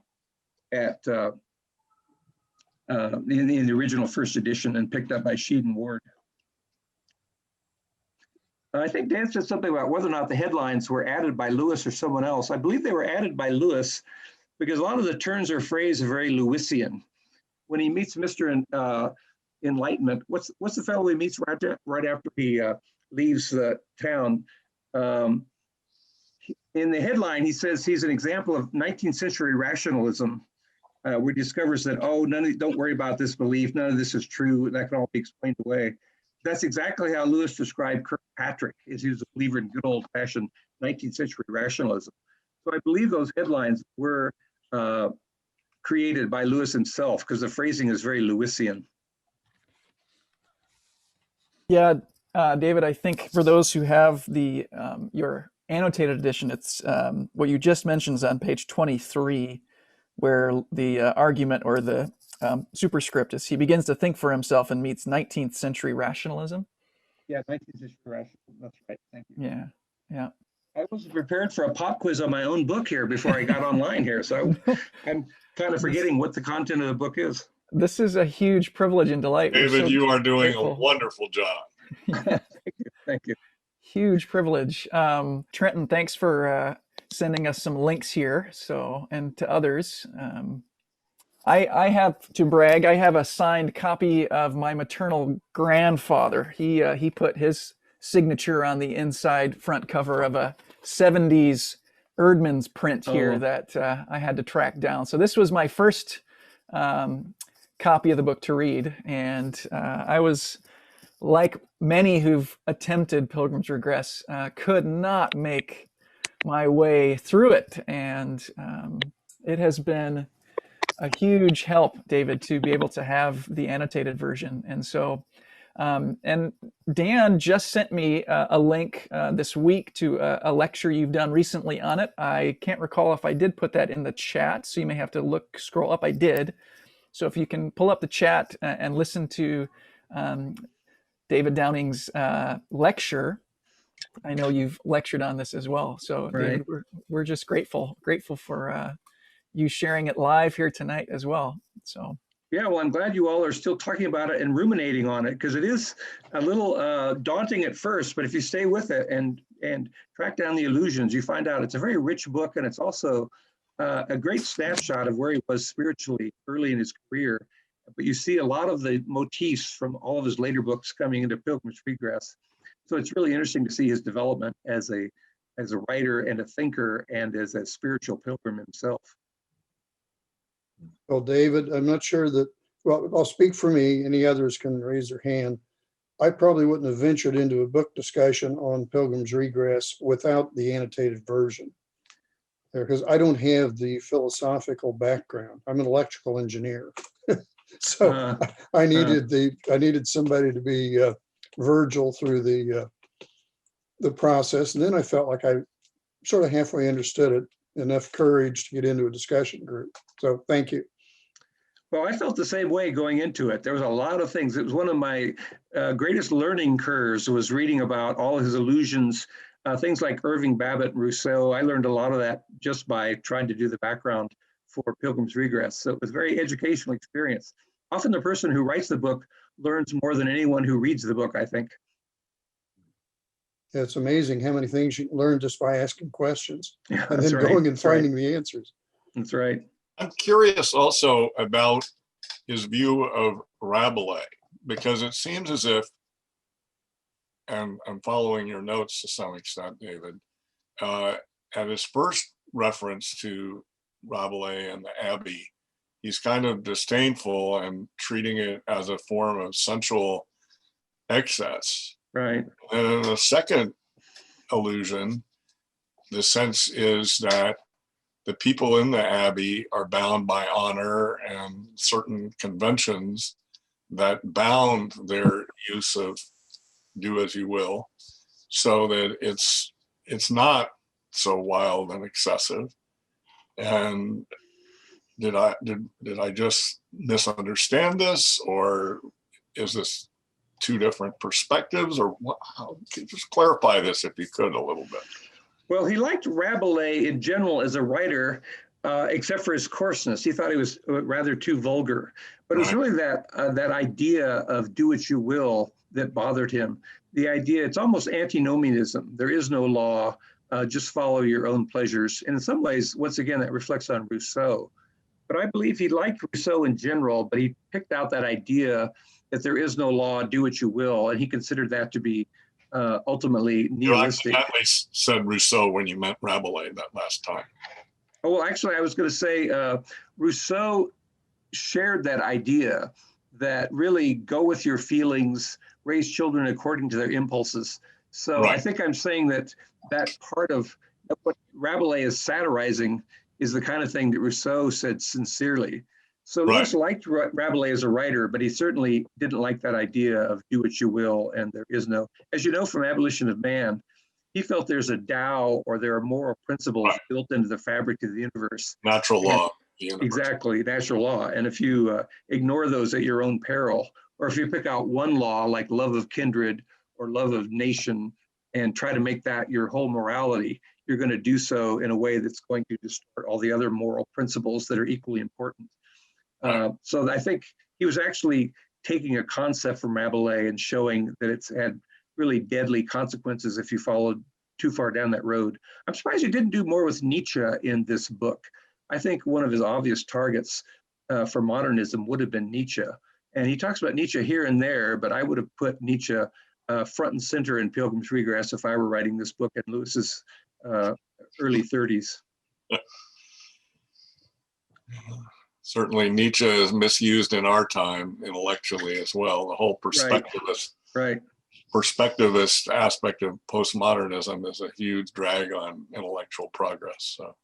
the original first edition and picked up by Sheed Ward. I think Dan said something about whether or not the headlines were added by Lewis or someone else. I believe they were added by Lewis because a lot of the turns or phrases are very Lewisian. When he meets Mr. Enlightenment, what's the fellow he meets right after he leaves the town? In the headline, he says he's an example of 19th century rationalism, where he discovers that, don't worry about this belief, none of this is true, that can all be explained away. That's exactly how Lewis described Kirkpatrick, as he was a believer in good old-fashioned 19th century rationalism. So I believe those headlines were created by Lewis himself because the phrasing is very Lewisian. Yeah, David, I think for those who have the your annotated edition, it's what you just mentioned is on page 23, where the argument or the superscript is he begins to think for himself and meets 19th century rationalism. Yeah, 19th century rationalism. That's right. Thank you. Yeah. I was prepared for a pop quiz on my own book here before I got online here, so I'm kind of forgetting what the content of the book is. This is a huge privilege and delight. David, you are doing a wonderful job. Thank you. Huge privilege. Trenton, thanks for sending us some links here. And to others. I have to brag, I have a signed copy of my maternal grandfather. He put his signature on the inside front cover of a 70s Erdman's print here that I had to track down. So this was my first copy of the book to read. And I was, like many who've attempted Pilgrim's Regress, could not make my way through it. And it has been a huge help, David, to be able to have the annotated version. And so And Dan just sent me a link this week to a lecture you've done recently on it. I can't recall if I did put that in the chat, so you may have to scroll up. I did. So if you can pull up the chat and listen to David Downing's lecture, I know you've lectured on this as well. So Right. David, we're just grateful for you sharing it live here tonight as well. So. Yeah, well, I'm glad you all are still talking about it and ruminating on it, because it is a little daunting at first, but if you stay with it and track down the illusions, you find out it's a very rich book, and it's also a great snapshot of where he was spiritually early in his career. But you see a lot of the motifs from all of his later books coming into Pilgrim's Regress. So it's really interesting to see his development as a writer and a thinker and as a spiritual pilgrim himself. Well, David, I'm not sure that, well, I'll speak for me. Any others can raise their hand. I probably wouldn't have ventured into a book discussion on Pilgrim's Regress without the annotated version, because I don't have the philosophical background. I'm an electrical engineer. So I needed somebody to be Virgil through the process. And then I felt like I sort of halfway understood it, enough courage to get into a discussion group. So thank you. Well, I felt the same way going into it. There was a lot of things. It was one of my greatest learning curves, was reading about all his illusions, things like Irving Babbitt and Rousseau. I learned a lot of that just by trying to do the background for Pilgrim's Regress. So it was a very educational experience. Often the person who writes the book learns more than anyone who reads the book, I think. It's amazing how many things you can learn just by asking questions, Yeah, and then going and finding the answers. That's right. I'm curious also about his view of Rabelais, because it seems as if, and I'm following your notes to some extent, David, at his first reference to Rabelais and the Abbey, he's kind of disdainful and treating it as a form of sensual excess. Right. And in the second allusion, the sense is that the people in the Abbey are bound by honor and certain conventions that bound their use of do as you will, so that it's not so wild and excessive. And did I just misunderstand this, or is this two different perspectives, or what? How, can you just clarify this if you could a little bit? Well, he liked Rabelais in general as a writer, except for his coarseness. He thought he was rather too vulgar. But it was really that idea of do what you will that bothered him. The idea, it's almost antinomianism. There is no law, just follow your own pleasures. And in some ways, once again, that reflects on Rousseau. But I believe he liked Rousseau in general, but he picked out that idea that there is no law, do what you will. And he considered that to be ultimately nihilistic. You accidentally said Rousseau when you meant Rabelais that last time. Oh, well, actually, I was going to say Rousseau shared that idea that really go with your feelings, raise children according to their impulses. So I think I'm saying that part of what Rabelais is satirizing is the kind of thing that Rousseau said sincerely. So Lewis liked Rabelais as a writer, but he certainly didn't like that idea of do what you will and there is no. As you know from Abolition of Man, he felt there's a Tao, or there are moral principles built into the fabric of the universe. Natural law. Exactly, natural law. And if you ignore those at your own peril, or if you pick out one law like love of kindred or love of nation and try to make that your whole morality, you're going to do so in a way that's going to distort all the other moral principles that are equally important. So I think he was actually taking a concept from Rabelais and showing that it's had really deadly consequences if you followed too far down that road. I'm surprised he didn't do more with Nietzsche in this book. I think one of his obvious targets for modernism would have been Nietzsche. And he talks about Nietzsche here and there, but I would have put Nietzsche front and center in Pilgrim's Regress if I were writing this book in Lewis's early 30s. Certainly Nietzsche is misused in our time intellectually as well. The whole perspectivist aspect of postmodernism is a huge drag on intellectual progress. So.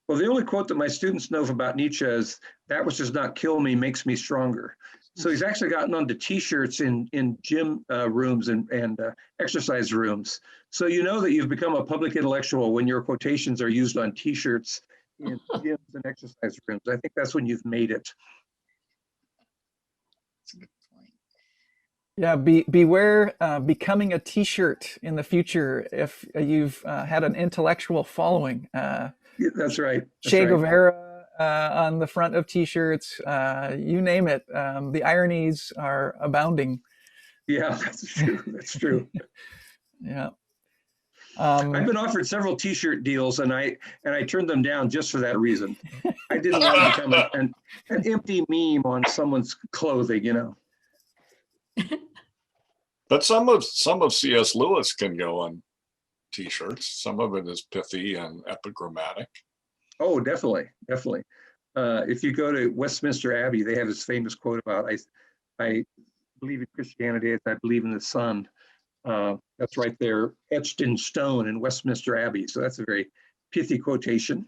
Well, the only quote that my students know about Nietzsche is, that which does not kill me makes me stronger. So he's actually gotten onto T-shirts in gym rooms and exercise rooms. So you know that you've become a public intellectual when your quotations are used on T-shirts in gyms and exercise rooms. I think that's when you've made it. That's a good point. Yeah, beware becoming a T-shirt in the future if you've had an intellectual following. Yeah, that's right. That's Che right. Guevara on the front of T-shirts, you name it. The ironies are abounding. Yeah, that's true. That's true. Yeah. I've been offered several T-shirt deals, and I turned them down just for that reason. I didn't want to become an empty meme on someone's clothing, you know. But some of C.S. Lewis can go on T-shirts. Some of it is pithy and epigrammatic. Oh, definitely, definitely. If you go to Westminster Abbey, they have this famous quote about I believe in Christianity as I believe in the sun. That's right there, etched in stone in Westminster Abbey. So that's a very pithy quotation.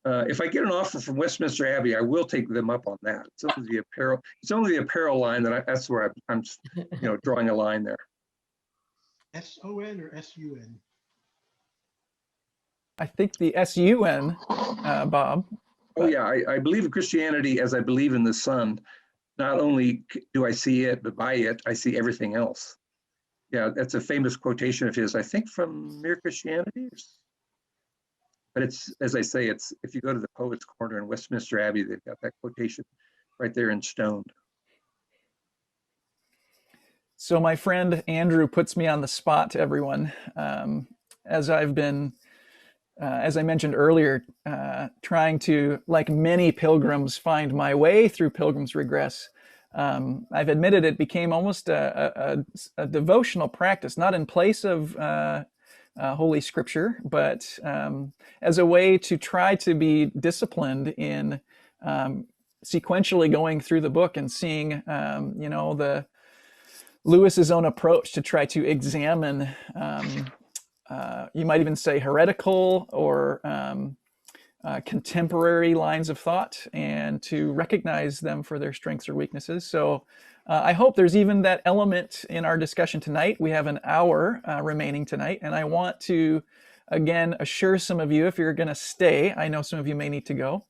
If I get an offer from Westminster Abbey, I will take them up on that. It's only the apparel. It's only the apparel line that's where I'm drawing a line there. S-O-N or S-U-N? I think the S-U-N, Bob. Oh yeah, I believe in Christianity as I believe in the sun. Not only do I see it, but by it, I see everything else. Yeah, that's a famous quotation of his, I think from Mere Christianity. But it's, as I say, it's if you go to the Poets' Corner in Westminster Abbey, they've got that quotation right there in stone. So my friend Andrew puts me on the spot, everyone. As I've been, as I mentioned earlier, trying to, like many pilgrims, find my way through Pilgrim's Regress. I've admitted it became almost a devotional practice, not in place of Holy Scripture, but as a way to try to be disciplined in sequentially going through the book and seeing, the Lewis's own approach to try to examine, you might even say heretical or contemporary lines of thought and to recognize them for their strengths or weaknesses. So I hope there's even that element in our discussion tonight. We have an hour remaining tonight, and I want to, again, assure some of you, if you're going to stay, I know some of you may need to go,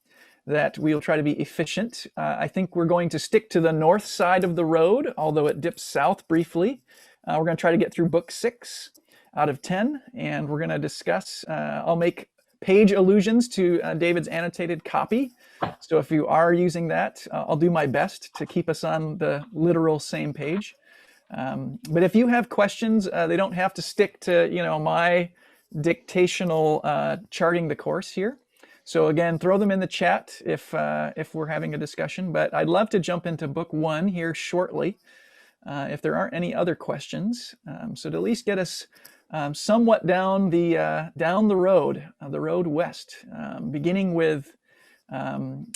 that we'll try to be efficient. I think we're going to stick to the north side of the road, although it dips south briefly. We're going to try to get through book 6 out of 10, and we're going to discuss, I'll make page allusions to David's annotated copy. So if you are using that, I'll do my best to keep us on the literal same page. But if you have questions, they don't have to stick to, my dictational charting the course here. So again, throw them in the chat if we're having a discussion. But I'd love to jump into book 1 here shortly, if there aren't any other questions. So to at least get us somewhat down the road west, beginning with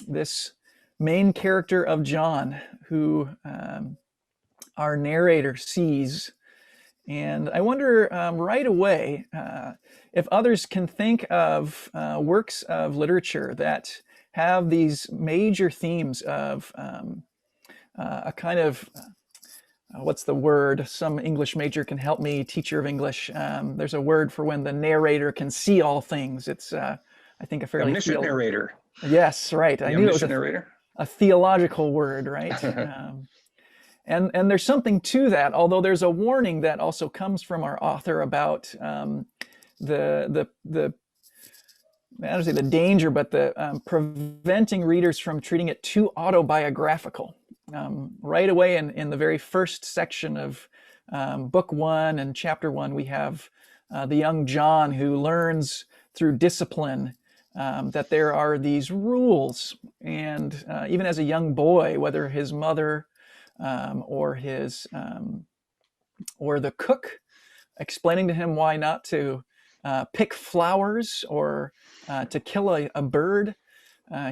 this main character of John, who our narrator sees. And I wonder right away if others can think of works of literature that have these major themes of a kind of what's the word? Some English major can help me, teacher of English. There's a word for when the narrator can see all things. It's, I think, a fairly... Omniscient narrator. Yes, right. I knew it was narrator. A theological word, right? And there's something to that, although there's a warning that also comes from our author about the I don't say the danger, but the preventing readers from treating it too autobiographical. Right away in the very first section of book 1 and chapter 1, we have the young John who learns through discipline that there are these rules. And even as a young boy, whether his mother or the cook explaining to him why not to pick flowers or to kill a bird,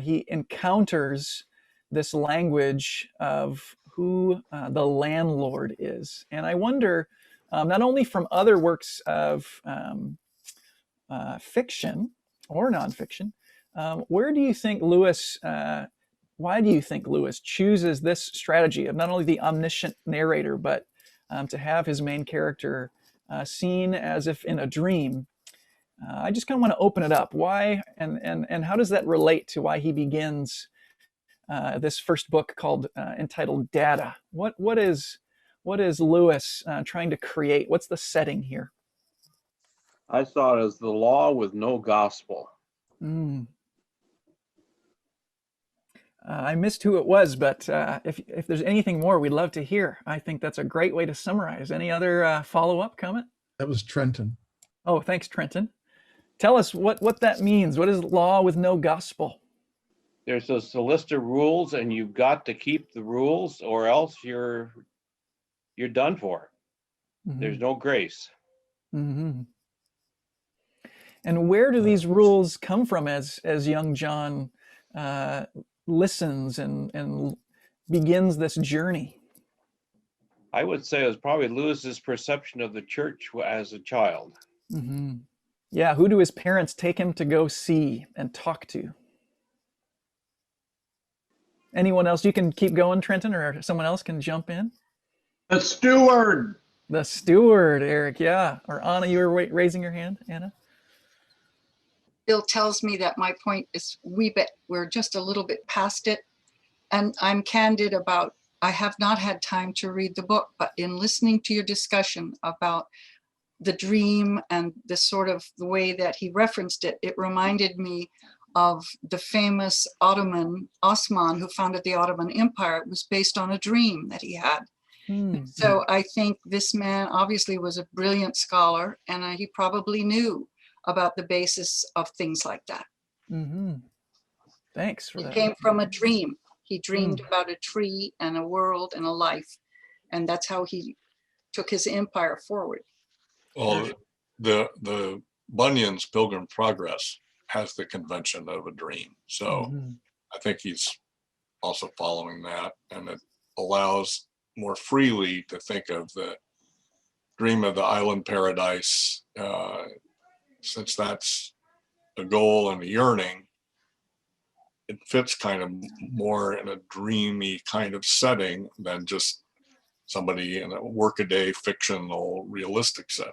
he encounters this language of who the landlord is. And I wonder, not only from other works of fiction or nonfiction, where do you think Lewis why do you think Lewis chooses this strategy of not only the omniscient narrator, but to have his main character seen as if in a dream? I just kind of want to open it up. Why and how does that relate to why he begins this first book called entitled Data? What is Lewis trying to create? What's the setting here? I saw it as the law with no gospel. I missed who it was, but if there's anything more, we'd love to hear. I think that's a great way to summarize. Any other follow-up comment? That was Trenton. Oh, thanks, Trenton. Tell us what that means. What is law with no gospel? There's a list of rules, and you've got to keep the rules, or else you're done for. Mm-hmm. There's no grace. Mm-hmm. And where do these rules come from as young John listens and begins this journey? I would say it was probably Lewis's perception of the church as a child. Mm-hmm. Yeah, who do his parents take him to go see and talk to? Anyone else? You can keep going, Trenton, or someone else can jump in. The steward. The steward, Eric, yeah. Or Anna, you were raising your hand, Anna? Bill tells me that my point is we're just a little bit past it. And I'm candid about, I have not had time to read the book, but in listening to your discussion about the dream and the sort of the way that he referenced it, it reminded me of the famous Ottoman, Osman, who founded the Ottoman Empire. It was based on a dream that he had. So I think this man obviously was a brilliant scholar, and he probably knew about the basis of things like that. Mm-hmm. Thanks for that. It came from a dream. He dreamed about a tree and a world and a life, and that's how he took his empire forward. Well, the Bunyan's Pilgrim Progress has the convention of a dream. So I think he's also following that, and it allows more freely to think of the dream of the island paradise, since that's a goal and a yearning. It fits kind of more in a dreamy kind of setting than just somebody in a workaday fictional realistic setting.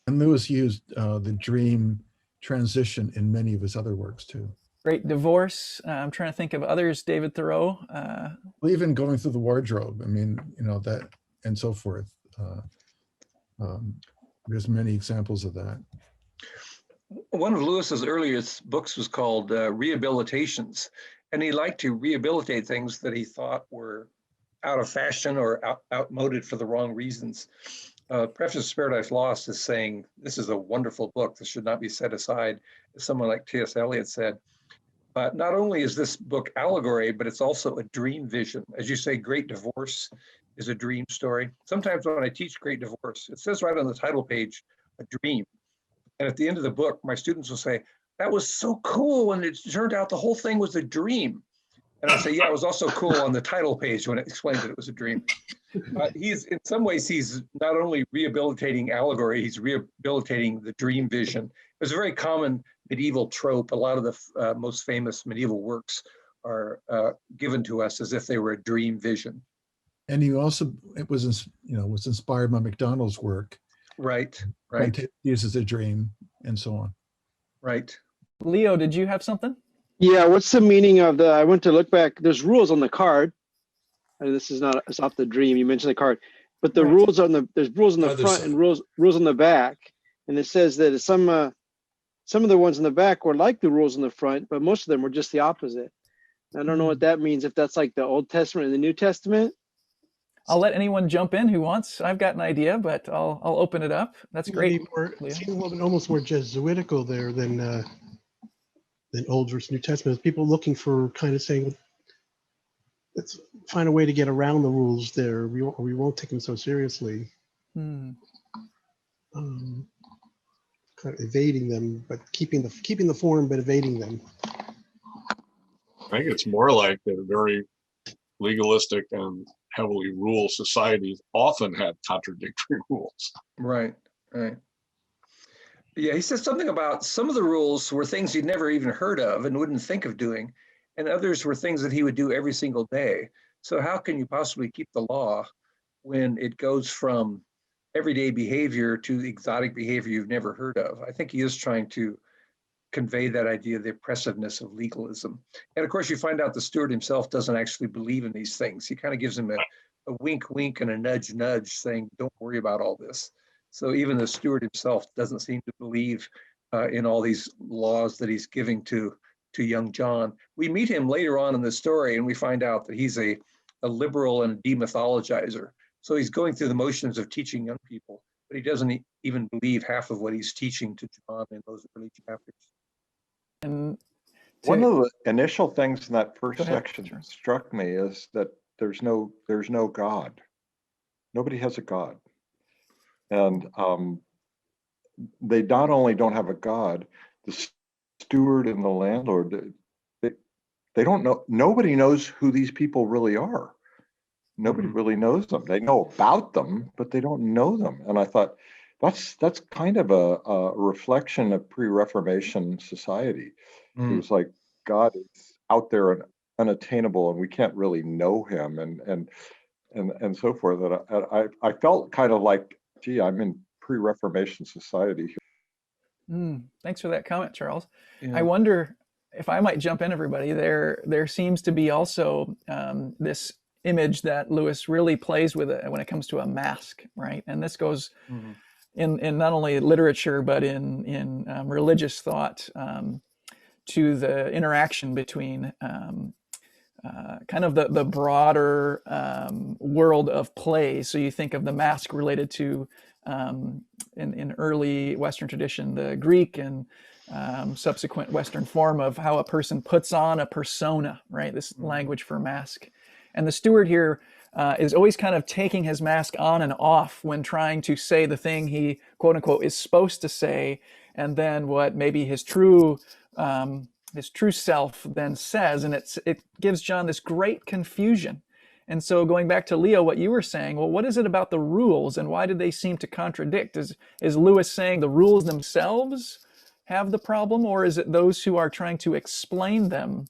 And Lewis used the dream transition in many of his other works too. Great Divorce. I'm trying to think of others, David Thoreau. Well, even going through the wardrobe, I mean, that and so forth. There's many examples of that. One of Lewis's earliest books was called Rehabilitations, and he liked to rehabilitate things that he thought were out of fashion or outmoded for the wrong reasons. Preface to Paradise Lost is saying, this is a wonderful book. This should not be set aside, as someone like T.S. Eliot said. Not only is this book allegory, but it's also a dream vision. As you say, Great Divorce is a dream story. Sometimes when I teach Great Divorce, it says right on the title page, a dream. And at the end of the book, my students will say, that was so cool. And it turned out the whole thing was a dream. And I say, yeah, it was also cool on the title page when it explained that it was a dream. He's, in some ways, he's not only rehabilitating allegory, he's rehabilitating the dream vision. It was a very common medieval trope. A lot of the most famous medieval works are given to us as if they were a dream vision. And he also, it was inspired by MacDonald's work. Right. Uses a dream and so on. Right. Leo, did you have something? Yeah, what's the meaning of I went to look back, there's rules on the card. This is not, it's not the dream, you mentioned the card, but the rules there's rules on the front and rules on the back. And it says that some of the ones in the back were like the rules in the front, but most of them were just the opposite. I don't know what that means, if that's like the Old Testament and the New Testament. I'll let anyone jump in who wants. I've got an idea, but I'll open it up. That's great. It seems almost more Jesuitical there than Old versus New Testament. People looking for kind of saying, let's find a way to get around the rules there. We won't take them so seriously. Kind of evading them, but keeping the form, but evading them. I think it's more like the very legalistic and heavily rule societies often had contradictory rules. Right. Yeah, he says something about some of the rules were things you'd never even heard of and wouldn't think of doing. and others were things that he would do every single day. So how can you possibly keep the law when it goes from everyday behavior to exotic behavior you've never heard of? I think he is trying to convey that idea of the oppressiveness of legalism. And of course, you find out the steward himself doesn't actually believe in these things. He kind of gives him a wink, wink, and a nudge, nudge, saying, don't worry about all this. So even the steward himself doesn't seem to believe in all these laws that he's giving to young John. We meet him later on in the story, and we find out that he's a liberal and a demythologizer. So he's going through the motions of teaching young people, but he doesn't even believe half of what he's teaching to John in those early chapters. And one of the initial things in that first section sure. that struck me is that there's no God. Nobody has a God. And they not only don't have a God, the steward and the landlord, they don't know, nobody knows who these people really are. Nobody really knows them. They know about them, but they don't know them. And I thought that's kind of a reflection of pre-Reformation society. It was like God is out there and unattainable, and we can't really know him, and so forth. That I felt kind of like, gee, I'm in pre-Reformation society here. Thanks for that comment, Charles. Yeah. I wonder if I might jump in, everybody. There seems to be also this image that Lewis really plays with it when it comes to a mask, right? And this goes in not only literature but in religious thought, to the interaction between kind of the broader world of play. So you think of the mask related to in early Western tradition, the Greek and subsequent Western form of how a person puts on a persona, right? This language for mask. And the steward here is always kind of taking his mask on and off when trying to say the thing he, quote unquote, is supposed to say, and then what maybe his true self then says, and it gives John this great confusion. And so going back to Leo, what you were saying, well, what is it about the rules and why do they seem to contradict? Is Lewis saying the rules themselves have the problem, or is it those who are trying to explain them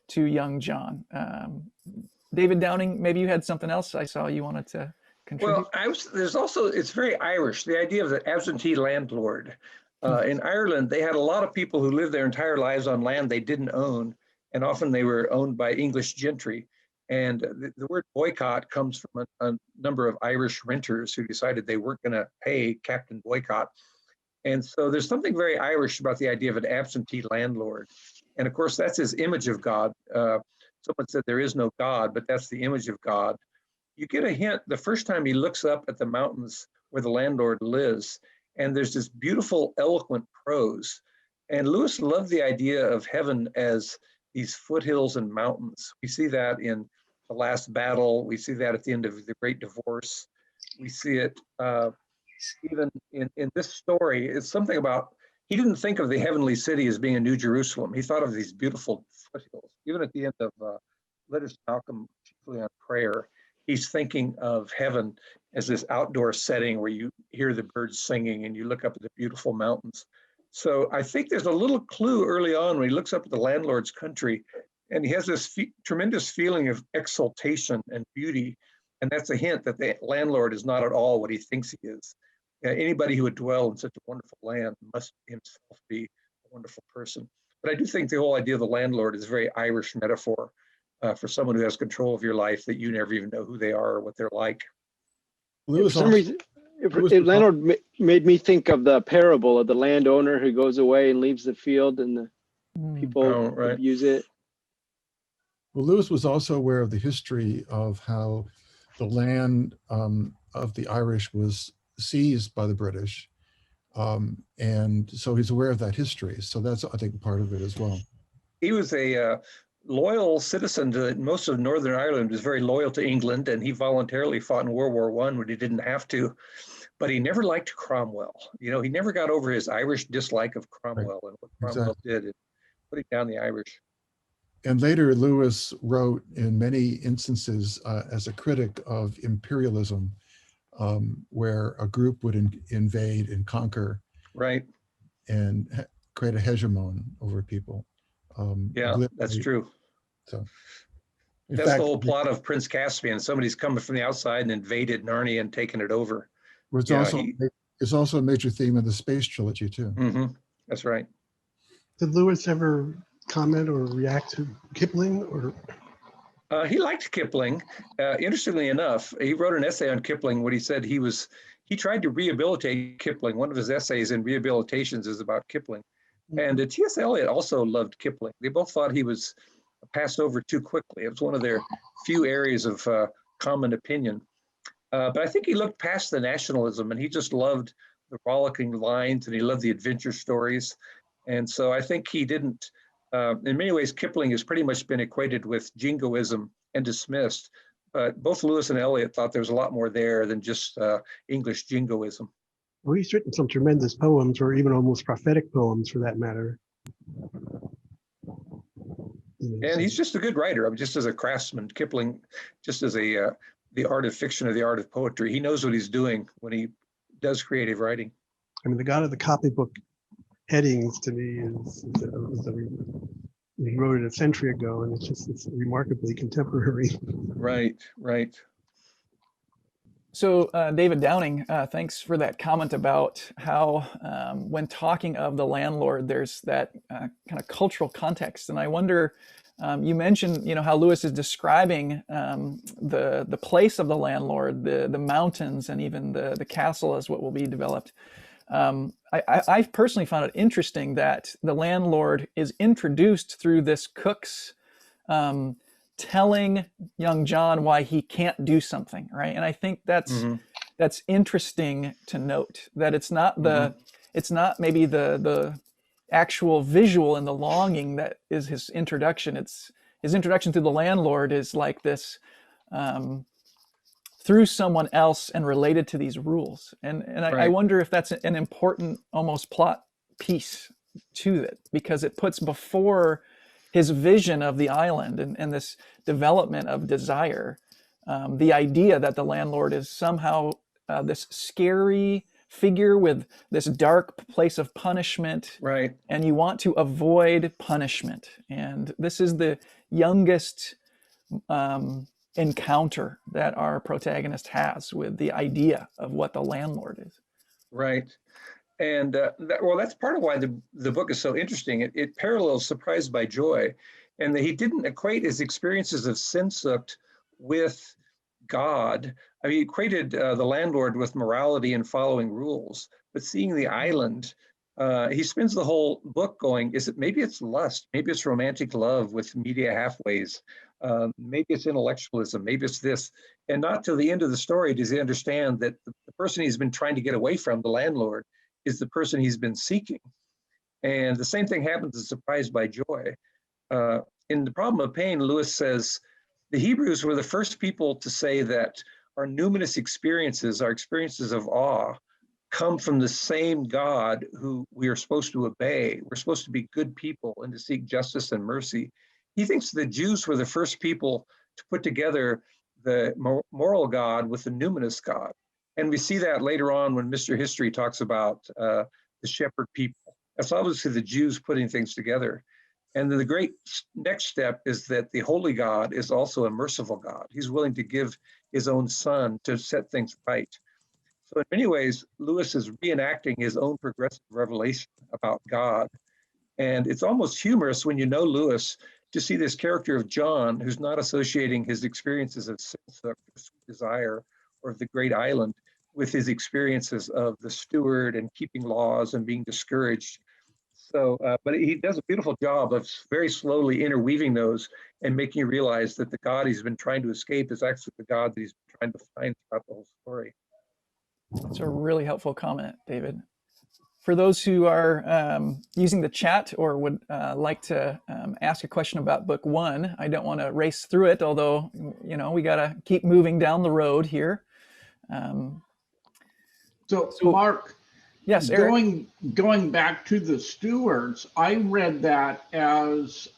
to young John? David Downing, maybe you had something else I saw you wanted to contribute. Well, there's also, it's very Irish, the idea of the absentee landlord. In Ireland, they had a lot of people who lived their entire lives on land they didn't own, and often they were owned by English gentry. And the word boycott comes from a number of Irish renters who decided they weren't going to pay Captain Boycott. And so there's something very Irish about the idea of an absentee landlord. And of course, that's his image of God. Someone said there is no God, but that's the image of God. You get a hint the first time he looks up at the mountains where the landlord lives, and there's this beautiful, eloquent prose. And Lewis loved the idea of heaven as these foothills and mountains. We see that in The Last Battle. We see that at the end of The Great Divorce. We see it even in this story. It's something about, he didn't think of the heavenly city as being a New Jerusalem. He thought of these beautiful foothills. Even at the end of Letters to Malcolm, chiefly on prayer, he's thinking of heaven as this outdoor setting where you hear the birds singing and you look up at the beautiful mountains. So I think there's a little clue early on when he looks up at the landlord's country, and he has this tremendous feeling of exaltation and beauty. And that's a hint that the landlord is not at all what he thinks he is. Anybody who would dwell in such a wonderful land must himself be a wonderful person. But I do think the whole idea of the landlord is a very Irish metaphor for someone who has control of your life, that you never even know who they are or what they're like. For some reason, landlord made me think of the parable of the landowner who goes away and leaves the field and the people abuse it. Well, Lewis was also aware of the history of how the land of the Irish was seized by the British. And so he's aware of that history. So that's, I think, part of it as well. He was a loyal citizen to most of Northern Ireland, was very loyal to England, and he voluntarily fought in World War I when he didn't have to. But he never liked Cromwell. You know, he never got over his Irish dislike of Cromwell and what Cromwell did in putting down the Irish. And later, Lewis wrote in many instances as a critic of imperialism, where a group would invade and conquer, and create a hegemon over people. Yeah, that's true. So, that's the whole plot of Prince Caspian. Somebody's coming from the outside and invaded Narnia and taken it over. It's also a major theme of the space trilogy too. That's right. Did Lewis ever comment or react to Kipling? Or he liked Kipling. Interestingly enough, he wrote an essay on Kipling when he said he tried to rehabilitate Kipling. One of his essays in Rehabilitations is about Kipling. And T.S. Eliot also loved Kipling. They both thought he was passed over too quickly. It was one of their few areas of common opinion. But I think he looked past the nationalism and he just loved the rollicking lines and he loved the adventure stories. And so I think he didn't, in many ways, Kipling has pretty much been equated with jingoism and dismissed. But both Lewis and Eliot thought there was a lot more there than just English jingoism. Well, he's written some tremendous poems, or even almost prophetic poems for that matter. And he's just a good writer. I mean, just as a craftsman, Kipling, just as the art of fiction or the art of poetry, he knows what he's doing when he does creative writing. I mean, the God of the copybook headings to me he wrote it a century ago, and it's remarkably contemporary. Right. So David Downing, thanks for that comment about how when talking of the landlord, there's that kind of cultural context. And I wonder, you mentioned, how Lewis is describing the place of the landlord, the mountains, and even the castle as what will be developed. I personally found it interesting that the landlord is introduced through this cook's telling young John why he can't do something, right? And I think that's interesting to note, that it's not it's not maybe the actual visual and the longing that is his introduction. It's his introduction to the landlord is like this through someone else and related to these rules. And I wonder if that's an important almost plot piece to it, because it puts before his vision of the island and this development of desire, the idea that the landlord is somehow this scary figure with this dark place of punishment, right? And you want to avoid punishment. And this is the youngest encounter that our protagonist has with the idea of what the landlord is. Right. And that's part of why the book is so interesting. It parallels Surprised by Joy, and that he didn't equate his experiences of Sensucht with God. I mean, he equated the landlord with morality and following rules, but seeing the island, he spends the whole book going, maybe it's lust, maybe it's romantic love with media halfways, maybe it's intellectualism, maybe it's this. And not till the end of the story does he understand that the person he's been trying to get away from, the landlord, is the person he's been seeking. And the same thing happens in Surprised by Joy. In The Problem of Pain, Lewis says, the Hebrews were the first people to say that our numinous experiences, our experiences of awe, come from the same God who we are supposed to obey. We're supposed to be good people and to seek justice and mercy. He thinks the Jews were the first people to put together the moral God with the numinous God. And we see that later on when Mr. History talks about the shepherd people. That's obviously the Jews putting things together. And then the great next step is that the holy God is also a merciful God. He's willing to give his own son to set things right. So in many ways, Lewis is reenacting his own progressive revelation about God. And it's almost humorous when you know Lewis to see this character of John, who's not associating his experiences of sensucht or sweet desire or of the great island with his experiences of the steward and keeping laws and being discouraged. So, but he does a beautiful job of very slowly interweaving those and making you realize that the God he's been trying to escape is actually the God that he's been trying to find throughout the whole story. That's a really helpful comment, David. For those who are using the chat or would like to ask a question about book one, I don't want to race through it, although, we got to keep moving down the road here. So Mark, yes, Eric. Going back to the stewards, I read that as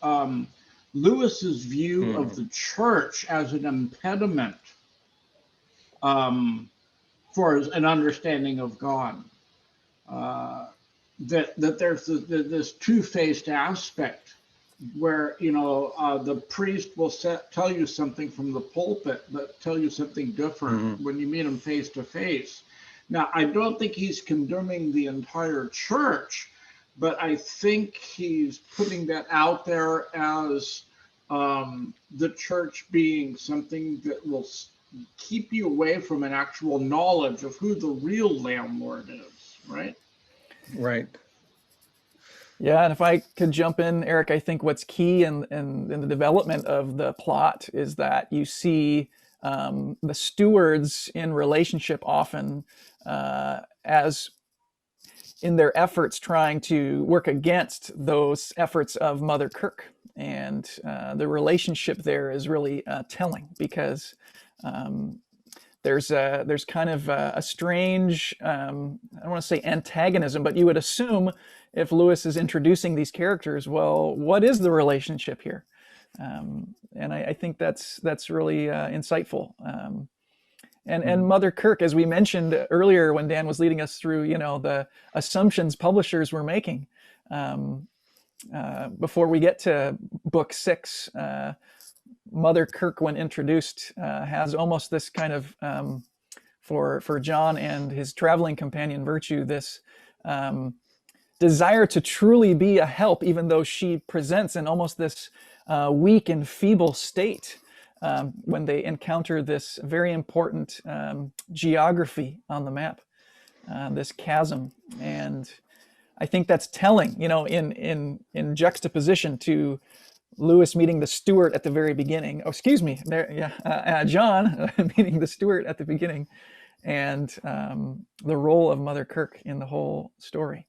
Lewis's view of the church as an impediment for an understanding of God. That there's this two-faced aspect where, the priest will tell you something from the pulpit, but tell you something different when you meet him face to face. Now, I don't think he's condemning the entire church, but I think he's putting that out there as the church being something that will keep you away from an actual knowledge of who the real landlord is, right? Right. Yeah, and if I could jump in, Eric, I think what's key in the development of the plot is that you see the stewards in relationship often as in their efforts trying to work against those efforts of Mother Kirk. And the relationship there is really telling, because there's kind of a strange, I don't want to say antagonism, but you would assume if Lewis is introducing these characters, well, what is the relationship here? And I think that's really insightful. And Mother Kirk, as we mentioned earlier when Dan was leading us through, the assumptions publishers were making. Before we get to book 6, Mother Kirk, when introduced, has almost this kind of, for John and his traveling companion Virtue, this desire to truly be a help, even though she presents in almost this weak and feeble state when they encounter this very important geography on the map, this chasm. And I think that's telling, in juxtaposition to Lewis meeting the steward at the very beginning. Oh, excuse me, John meeting the steward at the beginning, and the role of Mother Kirk in the whole story.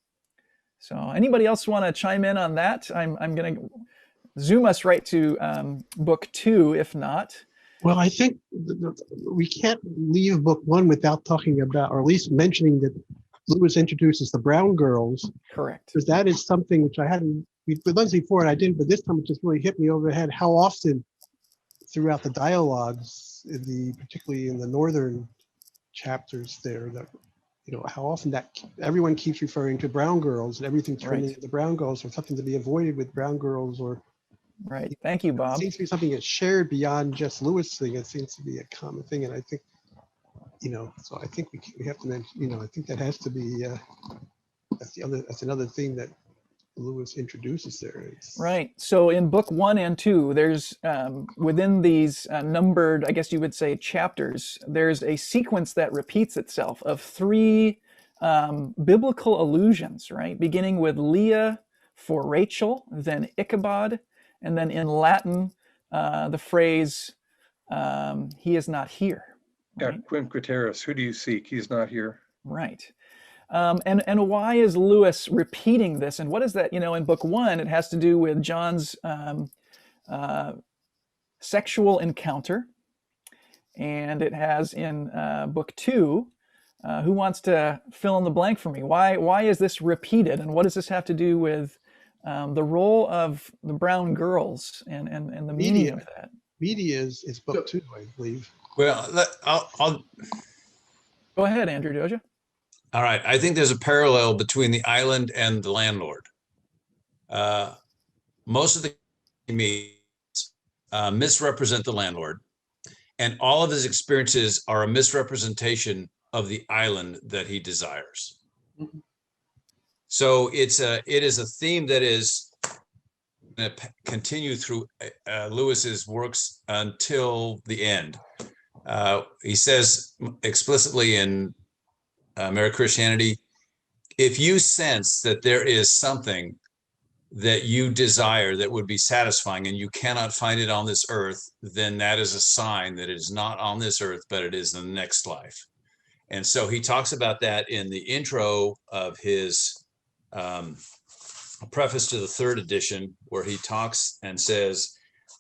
So, anybody else want to chime in on that? I'm going to zoom us right to book 2, if not. Well, I think we can't leave book 1 without talking about, or at least mentioning, that Lewis introduces the brown girls. Correct. Because that is something which I hadn't, we've done before and I didn't, but this time it just really hit me over the head how often throughout the dialogues, particularly in the northern chapters there, that how often that everyone keeps referring to brown girls and everything turning into brown girls, or something to be avoided with brown girls, or right. Thank you, Bob. It seems to be something that's shared beyond just Lewis thing. It seems to be a common thing, and I think so I think we have to mention, I think that has to be that's another thing that Lewis introduces there. Right. So in book 1 and 2, there's within these numbered, I guess you would say, chapters, there's a sequence that repeats itself of 3 biblical allusions, right? Beginning with Leah for Rachel, then Ichabod, and then in Latin, the phrase, he is not here. Right? Yeah, Quinqueteris, who do you seek? He's not here. Right. And why is Lewis repeating this? And what is that? In book 1, it has to do with John's sexual encounter. And it has in book 2, who wants to fill in the blank for me? Why is this repeated? And what does this have to do with the role of the brown girls and the meaning of that? Media is book 2, I believe. Well, I'll go ahead, Andrew Doja. All right. I think there's a parallel between the island and the landlord. Most of the meets misrepresent the landlord, and all of his experiences are a misrepresentation of the island that he desires. Mm-hmm. So it is a theme that is going to continue through Lewis's works until the end. He says explicitly in Mere Christianity, if you sense that there is something that you desire that would be satisfying and you cannot find it on this earth, then that is a sign that it is not on this earth, but it is the next life. And so he talks about that in the intro of his preface to the 3rd edition, where he talks and says,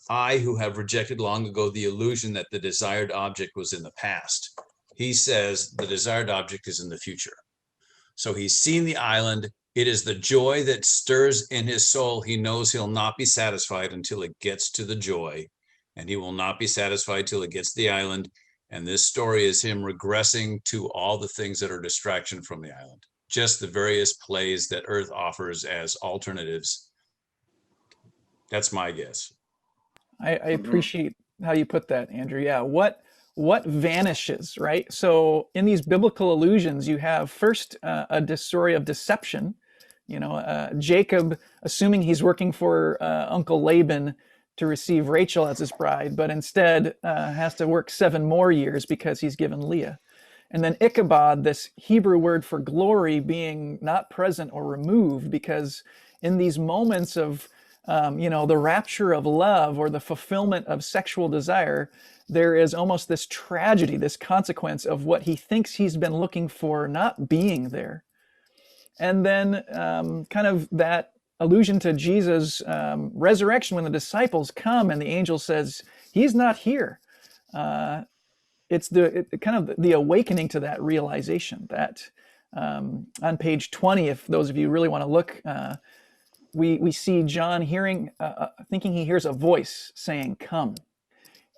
I, who have rejected long ago the illusion that the desired object was in the past. He says the desired object is in the future. So he's seen the island. It is the joy that stirs in his soul. He knows he'll not be satisfied until it gets to the joy, and he will not be satisfied till it gets to the island. And this story is him regressing to all the things that are distraction from the island, just the various plays that Earth offers as alternatives. That's my guess. I appreciate how you put that, Andrew. Yeah, what vanishes, right? So in these biblical allusions, you have first a story of deception. Jacob, assuming he's working for Uncle Laban to receive Rachel as his bride, but instead has to work 7 more years because he's given Leah. And then Ichabod, this Hebrew word for glory, being not present or removed, because in these moments of the rapture of love or the fulfillment of sexual desire, there is almost this tragedy, this consequence of what he thinks he's been looking for not being there. And then kind of that allusion to Jesus' resurrection when the disciples come and the angel says, he's not here. It's kind of the awakening to that realization that on page 20, if those of you really want to look, we see John thinking he hears a voice saying, come.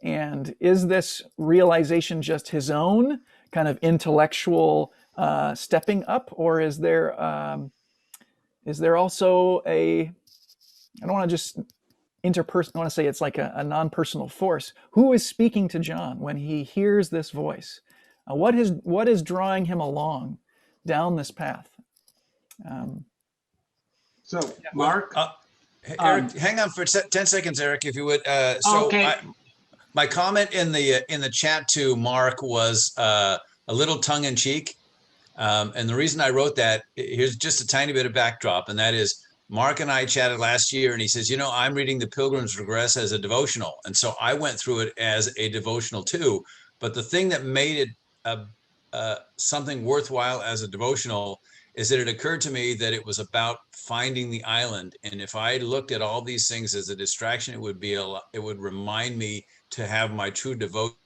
And is this realization just his own kind of intellectual stepping up, or is there also I don't want to just interpersonal, I want to say it's like a non-personal force. Who is speaking to John when he hears this voice? What is drawing him along down this path? So, Mark? Eric, hang on for 10 seconds, Eric, if you would. Okay. My comment in the chat to Mark was a little tongue-in-cheek. And the reason I wrote that, here's just a tiny bit of backdrop, and that is Mark and I chatted last year, and he says, I'm reading the Pilgrim's Regress as a devotional. And so I went through it as a devotional too. But the thing that made it something worthwhile as a devotional is that it occurred to me that it was about finding the island. And if I looked at all these things as a distraction, it would remind me to have my true devotion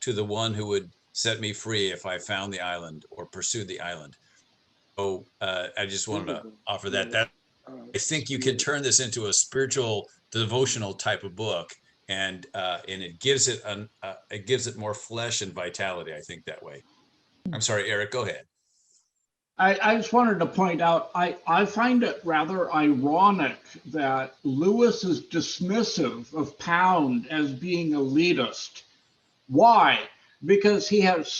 to the one who would set me free if I found the island or pursued the island. So I just wanted to offer that. I think you can turn this into a spiritual devotional type of book, and it gives it more flesh and vitality, I think, that way. I'm sorry, Eric, go ahead. I just wanted to point out, I find it rather ironic that Lewis is dismissive of Pound as being elitist. Why? Because he has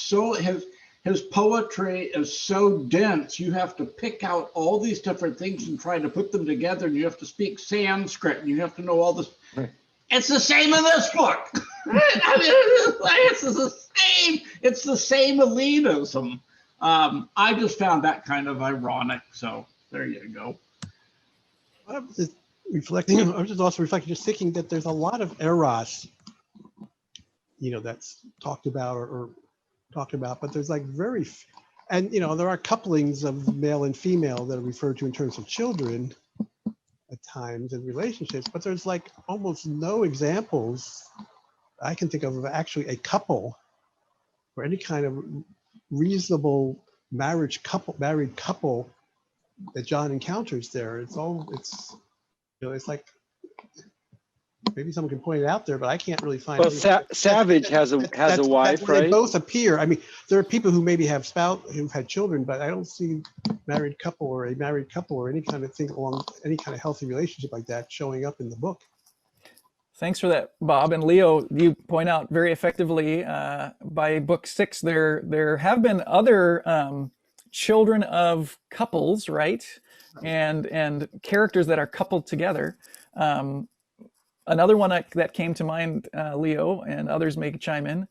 his poetry is so dense, you have to pick out all these different things and try to put them together, and you have to speak Sanskrit, and you have to know all this. Right. It's the same in this book. I mean, it's the same elitism. I just found that kind of ironic. So there you go. I was also reflecting, just thinking that there's a lot of eros, that's talked about or talked about, but there's like and there are couplings of male and female that are referred to in terms of children at times in relationships, but there's like almost no examples I can think of actually a couple or any kind of reasonable married couple that John encounters there. It's like, maybe someone can point it out there, but I can't really find. Well, Savage has a wife, right? They both appear. I mean, there are people who maybe have who've had children, but I don't see married couple or a married couple or any kind of thing along any kind of healthy relationship like that showing up in the book. Thanks for that, Bob. And Leo, you point out very effectively by book 6, there have been other children of couples, right? And characters that are coupled together. Another one that came to mind, Leo, and others may chime in.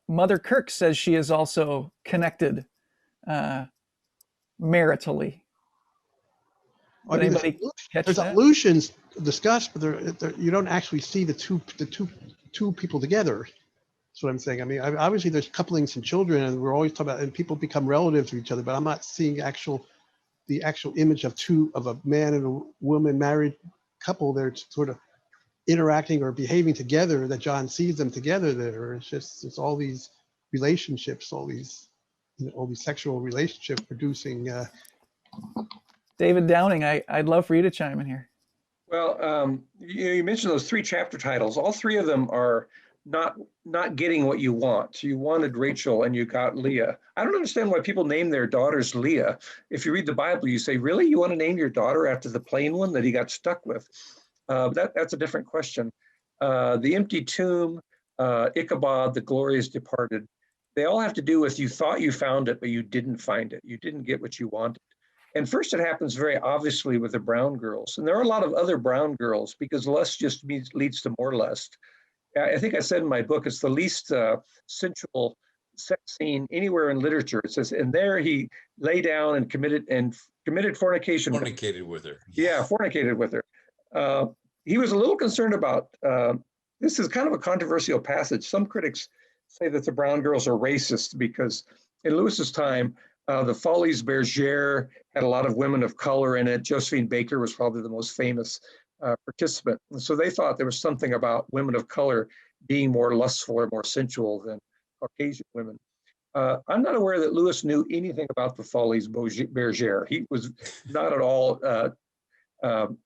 Mother Kirk says she is also connected maritally. There's allusions discussed, but you don't actually see the two people together. That's what I'm saying. I mean, obviously there's couplings and children, and we're always talking about, and people become relatives to each other. But I'm not seeing the actual image of a man and a woman married couple. They're sort of interacting or behaving together. That John sees them together there. It's all these relationships, all these sexual relationships producing. David Downing, I'd love for you to chime in here. Well, you mentioned those 3 chapter titles. All 3 of them are not getting what you want. So you wanted Rachel and you got Leah. I don't understand why people name their daughters Leah. If you read the Bible, you say, really? You want to name your daughter after the plain one that he got stuck with? That's a different question. The Empty Tomb, Ichabod, The Glorious Departed, they all have to do with you thought you found it, but you didn't find it. You didn't get what you wanted. And first it happens very obviously with the brown girls. And there are a lot of other brown girls because lust just leads to more lust. I think I said in my book, it's the least sensual sex scene anywhere in literature. It says, and there he lay down and committed fornication. Fornicated with her. Yeah, fornicated with her. He was a little concerned about, this is kind of a controversial passage. Some critics say that the brown girls are racist because in Lewis's time, the Folies Bergère had a lot of women of color in it. Josephine Baker was probably the most famous participant. And so they thought there was something about women of color being more lustful or more sensual than Caucasian women. I'm not aware that Lewis knew anything about the Folies Bergère. He was not at all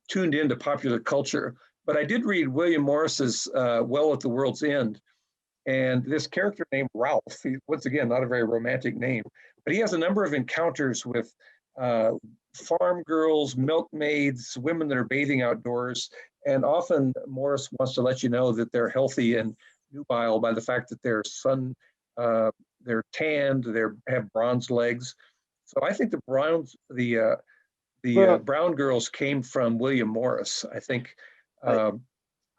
tuned into popular culture. But I did read William Morris's Well at the World's End. And this character named Ralph, once again, not a very romantic name, but he has a number of encounters with farm girls, milkmaids, women that are bathing outdoors. And often Morris wants to let you know that they're healthy and nubile by the fact that they're they're tanned, they have bronze legs. So I think the brown girls came from William Morris. I think. I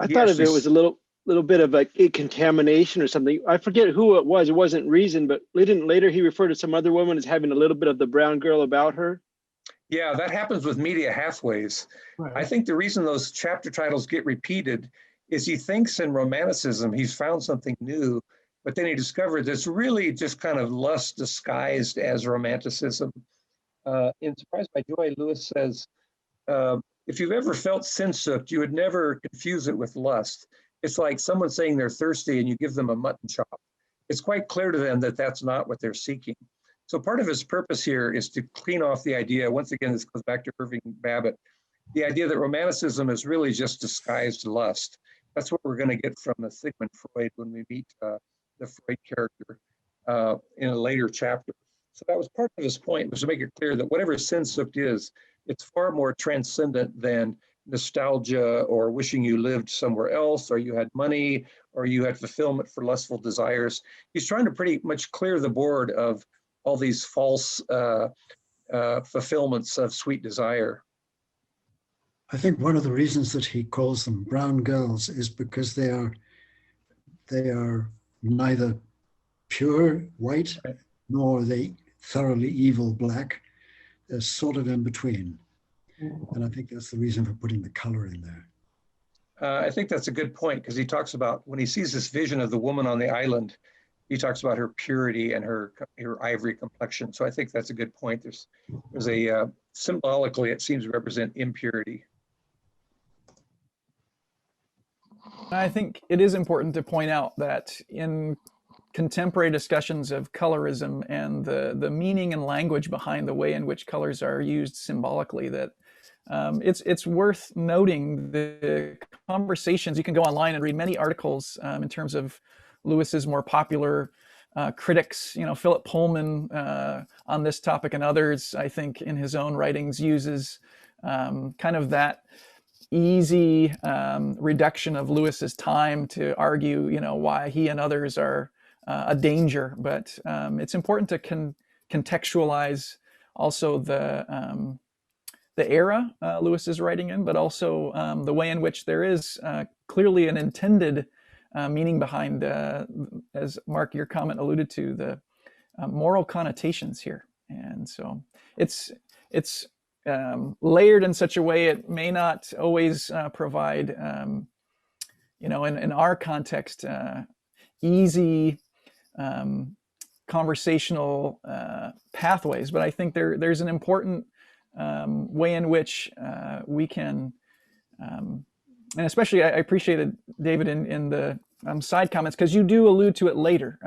thought of it was a little bit of like a contamination or something. I forget who it was. It wasn't Reason, but later he referred to some other woman as having a little bit of the brown girl about her. Yeah, that happens with Media Halfways. Right. I think the reason those chapter titles get repeated is he thinks in Romanticism he's found something new, but then he discovered it's really just kind of lust disguised as Romanticism. In Surprised by Joy, Lewis says, if you've ever felt sin-soaked, you would never confuse it with lust. It's like someone saying they're thirsty and you give them a mutton chop. It's quite clear to them that that's not what they're seeking. So part of his purpose here is to clean off the idea, once again, this goes back to Irving Babbitt, the idea that Romanticism is really just disguised lust. That's what we're going to get from the Sigmund Freud when we meet the Freud character in a later chapter. So that was part of his point, was to make it clear that whatever sin-soaked is, it's far more transcendent than nostalgia or wishing you lived somewhere else, or you had money, or you had fulfillment for lustful desires. He's trying to pretty much clear the board of all these false fulfillments of sweet desire. I think one of the reasons that he calls them brown girls is because they are neither pure white nor are they thoroughly evil black. They're sort of in between. And I think that's the reason for putting the color in there. I think that's a good point, because he talks about, when he sees this vision of the woman on the island, he talks about her purity and her ivory complexion. So I think that's a good point. There's a, symbolically, it seems to represent impurity. I think it is important to point out that in contemporary discussions of colorism and the meaning and language behind the way in which colors are used symbolically, that it's worth noting the conversations. You can go online and read many articles in terms of Lewis's more popular critics. You know, Philip Pullman on this topic and others, I think, in his own writings uses kind of that easy reduction of Lewis's time to argue, you know, why he and others are a danger. But it's important to contextualize also the era Lewis is writing in, but also the way in which there is clearly an intended meaning behind, as Mark, your comment alluded to, the moral connotations here. And so it's layered in such a way it may not always provide, you know, in our context, easy conversational pathways. But I think there's an important way in which we can, and especially I appreciated, David, in the side comments, because you do allude to it later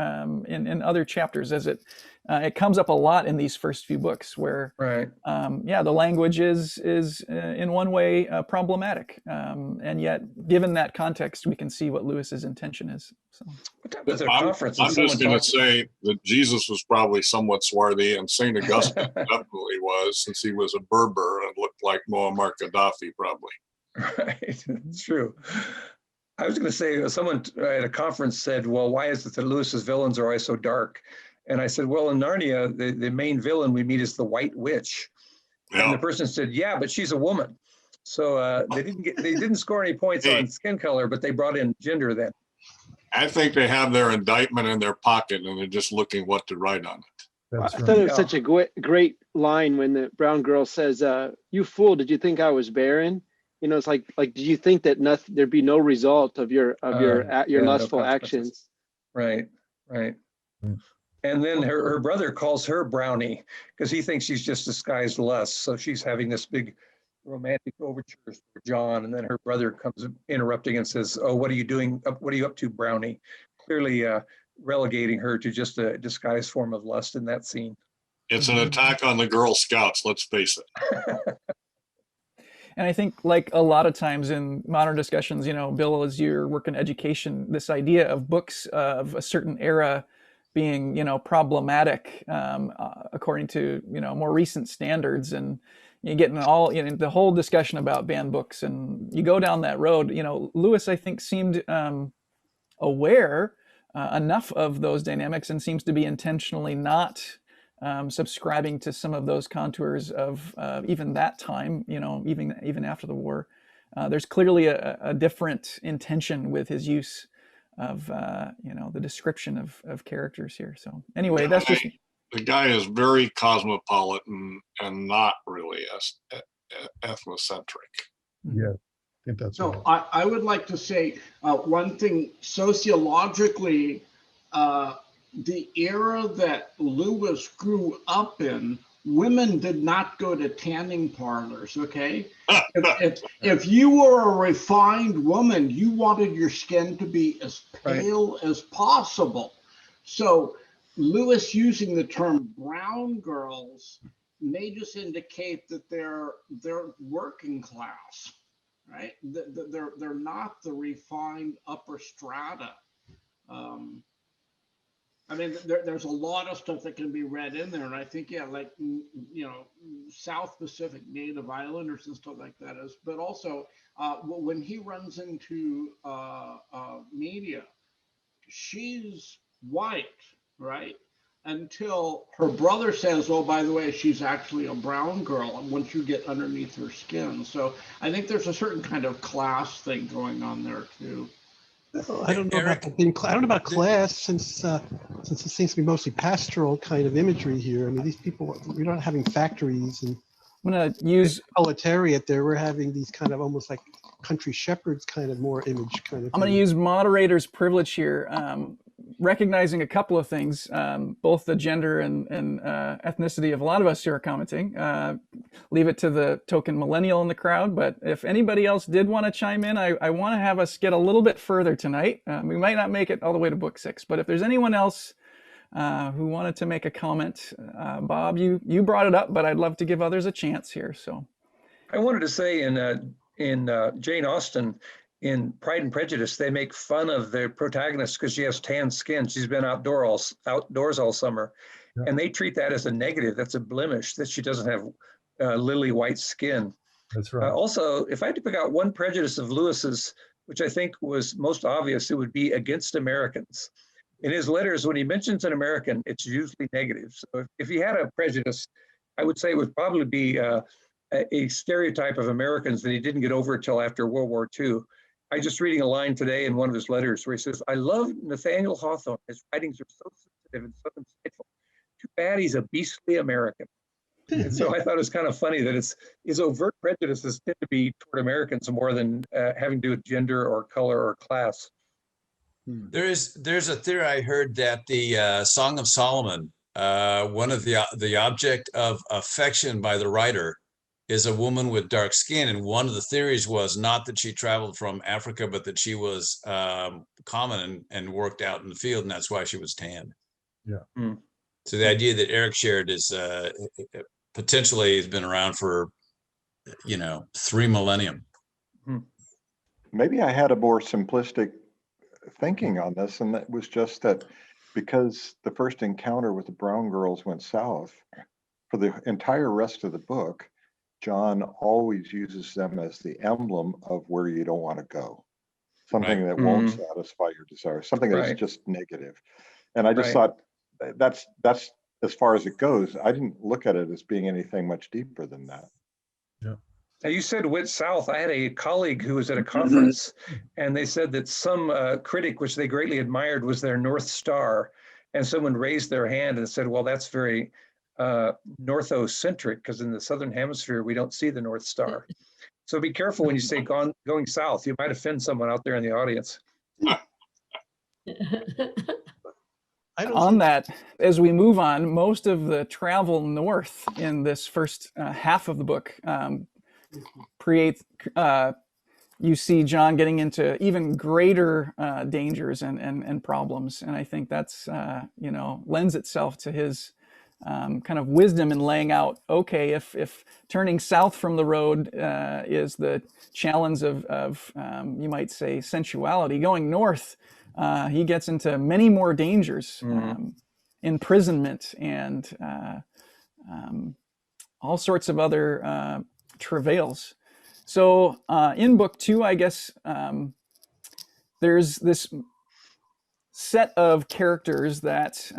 in other chapters, as it comes up a lot in these first few books, where right. Yeah, the language is in one way problematic, and yet given that context, we can see what Lewis's intention is. So. I'm just going to say that Jesus was probably somewhat swarthy, and St. Augustine definitely was, since he was a Berber and looked like Muammar Gaddafi, probably. Right, it's true. I was going to say, someone at a conference said, well, why is it that Lewis's villains are always so dark? And I said, well, in Narnia, the main villain we meet is the White Witch. Yeah. And the person said, yeah, but she's a woman. So they didn't score any points on skin color, but they brought in gender then. I think they have their indictment in their pocket and they're just looking what to write on it. I thought it was such a great line when the brown girl says, "You fool! Did you think I was barren?" You know, it's like did you think that there'd be no result of your lustful actions? Right. And then her brother calls her Brownie because he thinks she's just disguised lust. So she's having this big romantic overtures for John, and then her brother comes interrupting and says, "Oh, what are you doing? What are you up to, Brownie?" Clearly relegating her to just a disguised form of lust in that scene. It's an attack on the Girl Scouts, let's face it. And I think, like a lot of times in modern discussions, you know, Bill, as you're working education, this idea of books of a certain era being, you know, problematic according to, you know, more recent standards, and you get in all, you know, the whole discussion about banned books, and you go down that road. You know, Lewis, I think, seemed aware enough of those dynamics and seems to be intentionally not subscribing to some of those contours of even that time, you know, even after the war. There's clearly a different intention with his use of, you know, the description of characters here. So anyway, that's just... The guy is very cosmopolitan and not really ethnocentric. Yeah. I think that's so right. I would like to say one thing sociologically, the era that Lewis grew up in, women did not go to tanning parlors, okay? if you were a refined woman, you wanted your skin to be as pale as possible. So Lewis using the term brown girls may just indicate that they're working class. Right, they're not the refined upper strata. I mean, there's a lot of stuff that can be read in there, and I think, yeah, like, you know, South Pacific Native Islanders and stuff like that is, but also when he runs into media, she's white, right? Until her brother says, oh, by the way, she's actually a brown girl, and once you get underneath her skin. So I think there's a certain kind of class thing going on there too. I don't know about class, since it seems to be mostly pastoral kind of imagery here. I mean, these people, we're not having factories and I'm going to use proletariat there. We're having these kind of almost like country shepherds kind of more image kind of I'm going to use moderator's privilege here, recognizing a couple of things, both the gender and ethnicity of a lot of us who are commenting. Leave it to the token millennial in the crowd, but if anybody else did want to chime in, I want to have us get a little bit further tonight. We might not make it all the way to book 6, but if there's anyone else who wanted to make a comment, Bob, you brought it up, but I'd love to give others a chance here. So I wanted to say in Jane Austen, in Pride and Prejudice, they make fun of the protagonist because she has tan skin. She's been outdoors all summer, and they treat that as a negative. That's a blemish that she doesn't have lily white skin. That's right. Also, if I had to pick out one prejudice of Lewis's, which I think was most obvious, it would be against Americans. In his letters, when he mentions an American, it's usually negative. So if he had a prejudice, I would say it would probably be a stereotype of Americans that he didn't get over until after World War II. I just reading a line today in one of his letters where he says, I love Nathaniel Hawthorne. His writings are so sensitive and so insightful. Too bad he's a beastly American. And so I thought it was kind of funny that his overt prejudices tend to be toward Americans more than having to do with gender or color or class. There's a theory I heard that the Song of Solomon, one of the object of affection by the writer is a woman with dark skin, and one of the theories was not that she traveled from Africa, but that she was common and worked out in the field, and that's why she was tanned. Yeah. So the idea that Eric shared is potentially has been around for 3 millennium. Maybe I had a more simplistic thinking on this, and that was just that because the first encounter with the brown girls went south, for the entire rest of the book, John always uses them as the emblem of where you don't want to go. Something that won't satisfy your desire, something that's just negative. And I just thought that's as far as it goes. I didn't look at it as being anything much deeper than that. Yeah. Now you said went south. I had a colleague who was at a conference, and they said that some critic, which they greatly admired, was their North Star. And someone raised their hand and said, well, that's very northocentric, because in the Southern Hemisphere, we don't see the North Star. So be careful when you say going south. You might offend someone out there in the audience. On that, as we move on, most of the travel north in this first half of the book you see John getting into even greater dangers and problems. And I think that's, lends itself to his kind of wisdom in laying out, okay, if turning south from the road is the challenge of you might say, sensuality, going north, he gets into many more dangers, imprisonment, and all sorts of other travails. So in book 2, I guess there's this set of characters that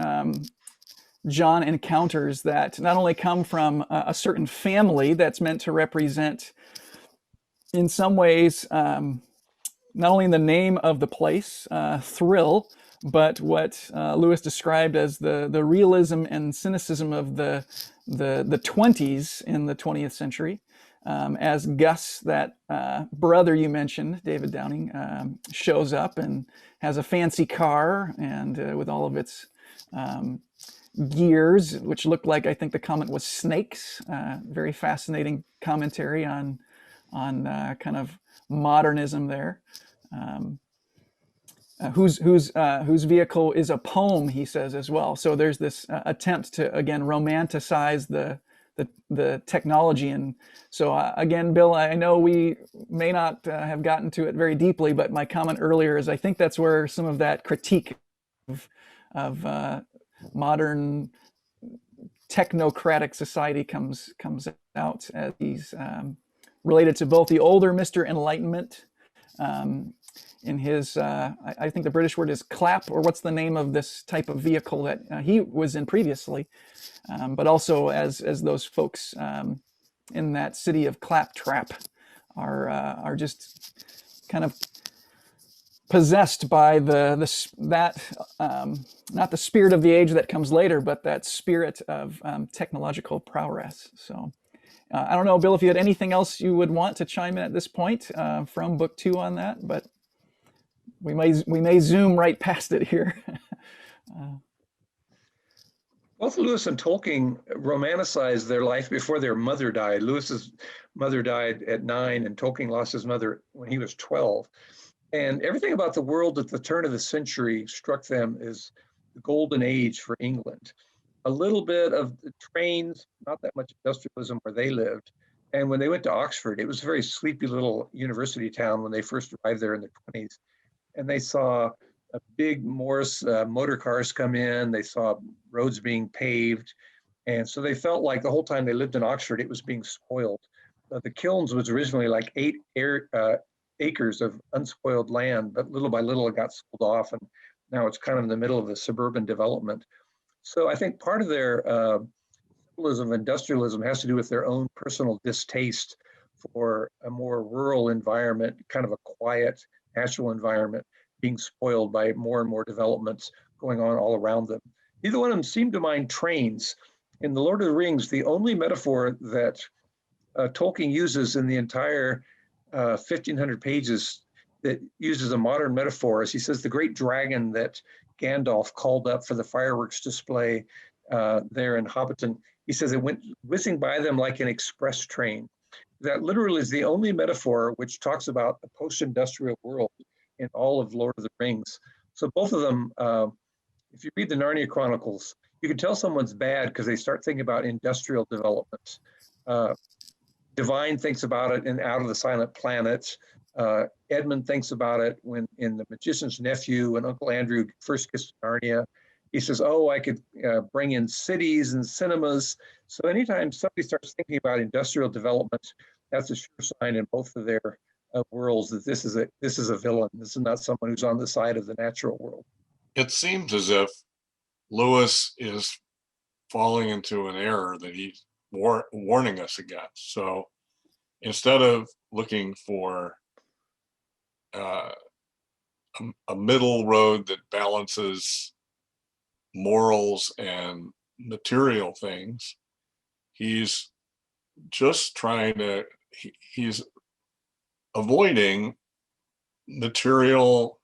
John encounters that not only come from a certain family that's meant to represent, in some ways, not only in the name of the place, thrill, but what Lewis described as the realism and cynicism of the 20s in the 20th century. As Gus, that brother you mentioned, David Downing, shows up and has a fancy car and with all of its gears, which looked like, I think the comment was snakes. Very fascinating commentary on kind of modernism there. Whose vehicle is a poem, he says as well. So there's this attempt to, again, romanticize the technology. And so again, Bill, I know we may not have gotten to it very deeply, but my comment earlier is I think that's where some of that critique of modern technocratic society comes out, as he's related to both the older Mr. Enlightenment in his, I think the British word is clap, or what's the name of this type of vehicle that he was in previously, but also as those folks in that city of Claptrap are just kind of possessed by that not the spirit of the age that comes later, but that spirit of technological prowess. So I don't know, Bill, if you had anything else you would want to chime in at this point from book 2 on that, but we may zoom right past it here. Both Lewis and Tolkien romanticized their life before their mother died. Lewis's mother died at 9, and Tolkien lost his mother when he was 12. And everything about the world at the turn of the century struck them as the golden age for England. A little bit of the trains, not that much industrialism where they lived. And when they went to Oxford, it was a very sleepy little university town when they first arrived there in the 20s. And they saw a big Morris motor cars come in. They saw roads being paved. And so they felt like the whole time they lived in Oxford, it was being spoiled. The Kilns was originally like 8 acres of unspoiled land, but little by little it got sold off, and now it's kind of in the middle of a suburban development. So I think part of their symbolism of industrialism has to do with their own personal distaste for a more rural environment, kind of a quiet, natural environment, being spoiled by more and more developments going on all around them. Neither one of them seemed to mind trains. In The Lord of the Rings, the only metaphor that Tolkien uses in the entire 1,500 pages that uses a modern metaphor is, he says, the great dragon that Gandalf called up for the fireworks display there in Hobbiton, he says it went whizzing by them like an express train. That literally is the only metaphor which talks about a post-industrial world in all of Lord of the Rings. So both of them, if you read the Narnia Chronicles, you can tell someone's bad because they start thinking about industrial developments. Divine thinks about it in Out of the Silent Planet. Edmund thinks about it when in The Magician's Nephew, when Uncle Andrew first kissed Narnia. He says, oh, I could bring in cities and cinemas. So anytime somebody starts thinking about industrial development, that's a sure sign in both of their worlds that this is a villain. This is not someone who's on the side of the natural world. It seems as if Lewis is falling into an error that he's warning us against. So instead of looking for a middle road that balances morals and material things, he's just trying to, he's avoiding material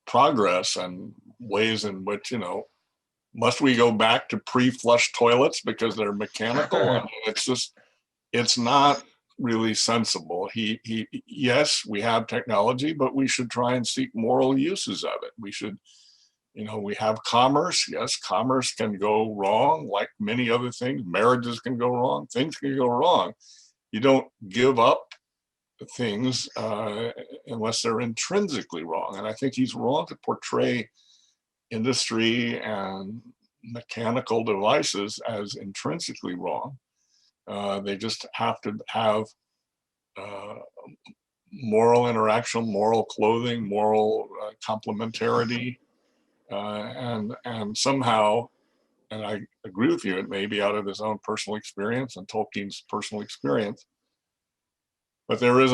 progress and ways in which, you know, must we go back to pre-flush toilets because they're mechanical? I mean, it's not really sensible. Yes, we have technology, but we should try and seek moral uses of it. We should, you know, we have commerce. Yes, commerce can go wrong, like many other things. Marriages can go wrong. Things can go wrong. You don't give up things unless they're intrinsically wrong. And I think he's wrong to portray industry and mechanical devices as intrinsically wrong. They just have to have moral interaction, moral clothing, moral complementarity, and somehow, and I agree with you, it may be out of his own personal experience and Tolkien's personal experience, but there is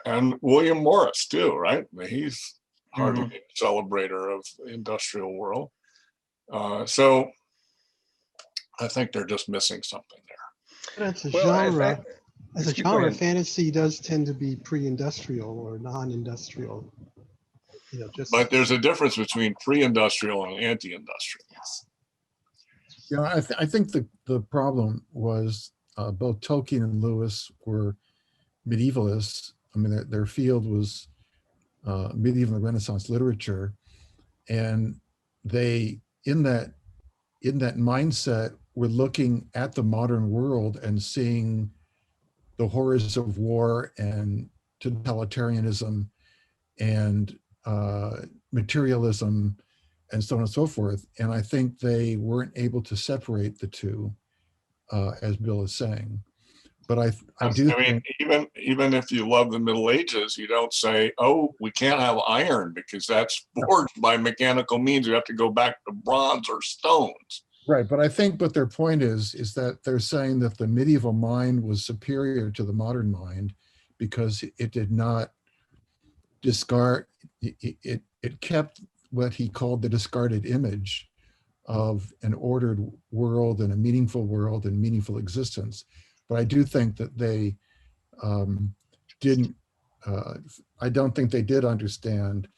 and William Morris too, right? He's hardly a celebrator of the industrial world. So I think they're just missing something there. That's a genre. As a genre, fantasy does tend to be pre-industrial or non-industrial. You know, just. But there's a difference between pre-industrial and anti-industrial. Yes. Yeah, I think the problem was both Tolkien and Lewis were medievalists. I mean, their field was medieval and Renaissance literature, and they, in that mindset, were looking at the modern world and seeing the horrors of war and totalitarianism and materialism and so on and so forth. And I think they weren't able to separate the two, as Bill is saying. But I do think, even if you love the Middle Ages, you don't say, oh, we can't have iron because that's forged by mechanical means. You have to go back to bronze or stones. Right, but I think what their point is that they're saying that the medieval mind was superior to the modern mind because it did not discard, it kept what he called the discarded image of an ordered world and a meaningful world and meaningful existence. But I do think that they didn't, I don't think they did understand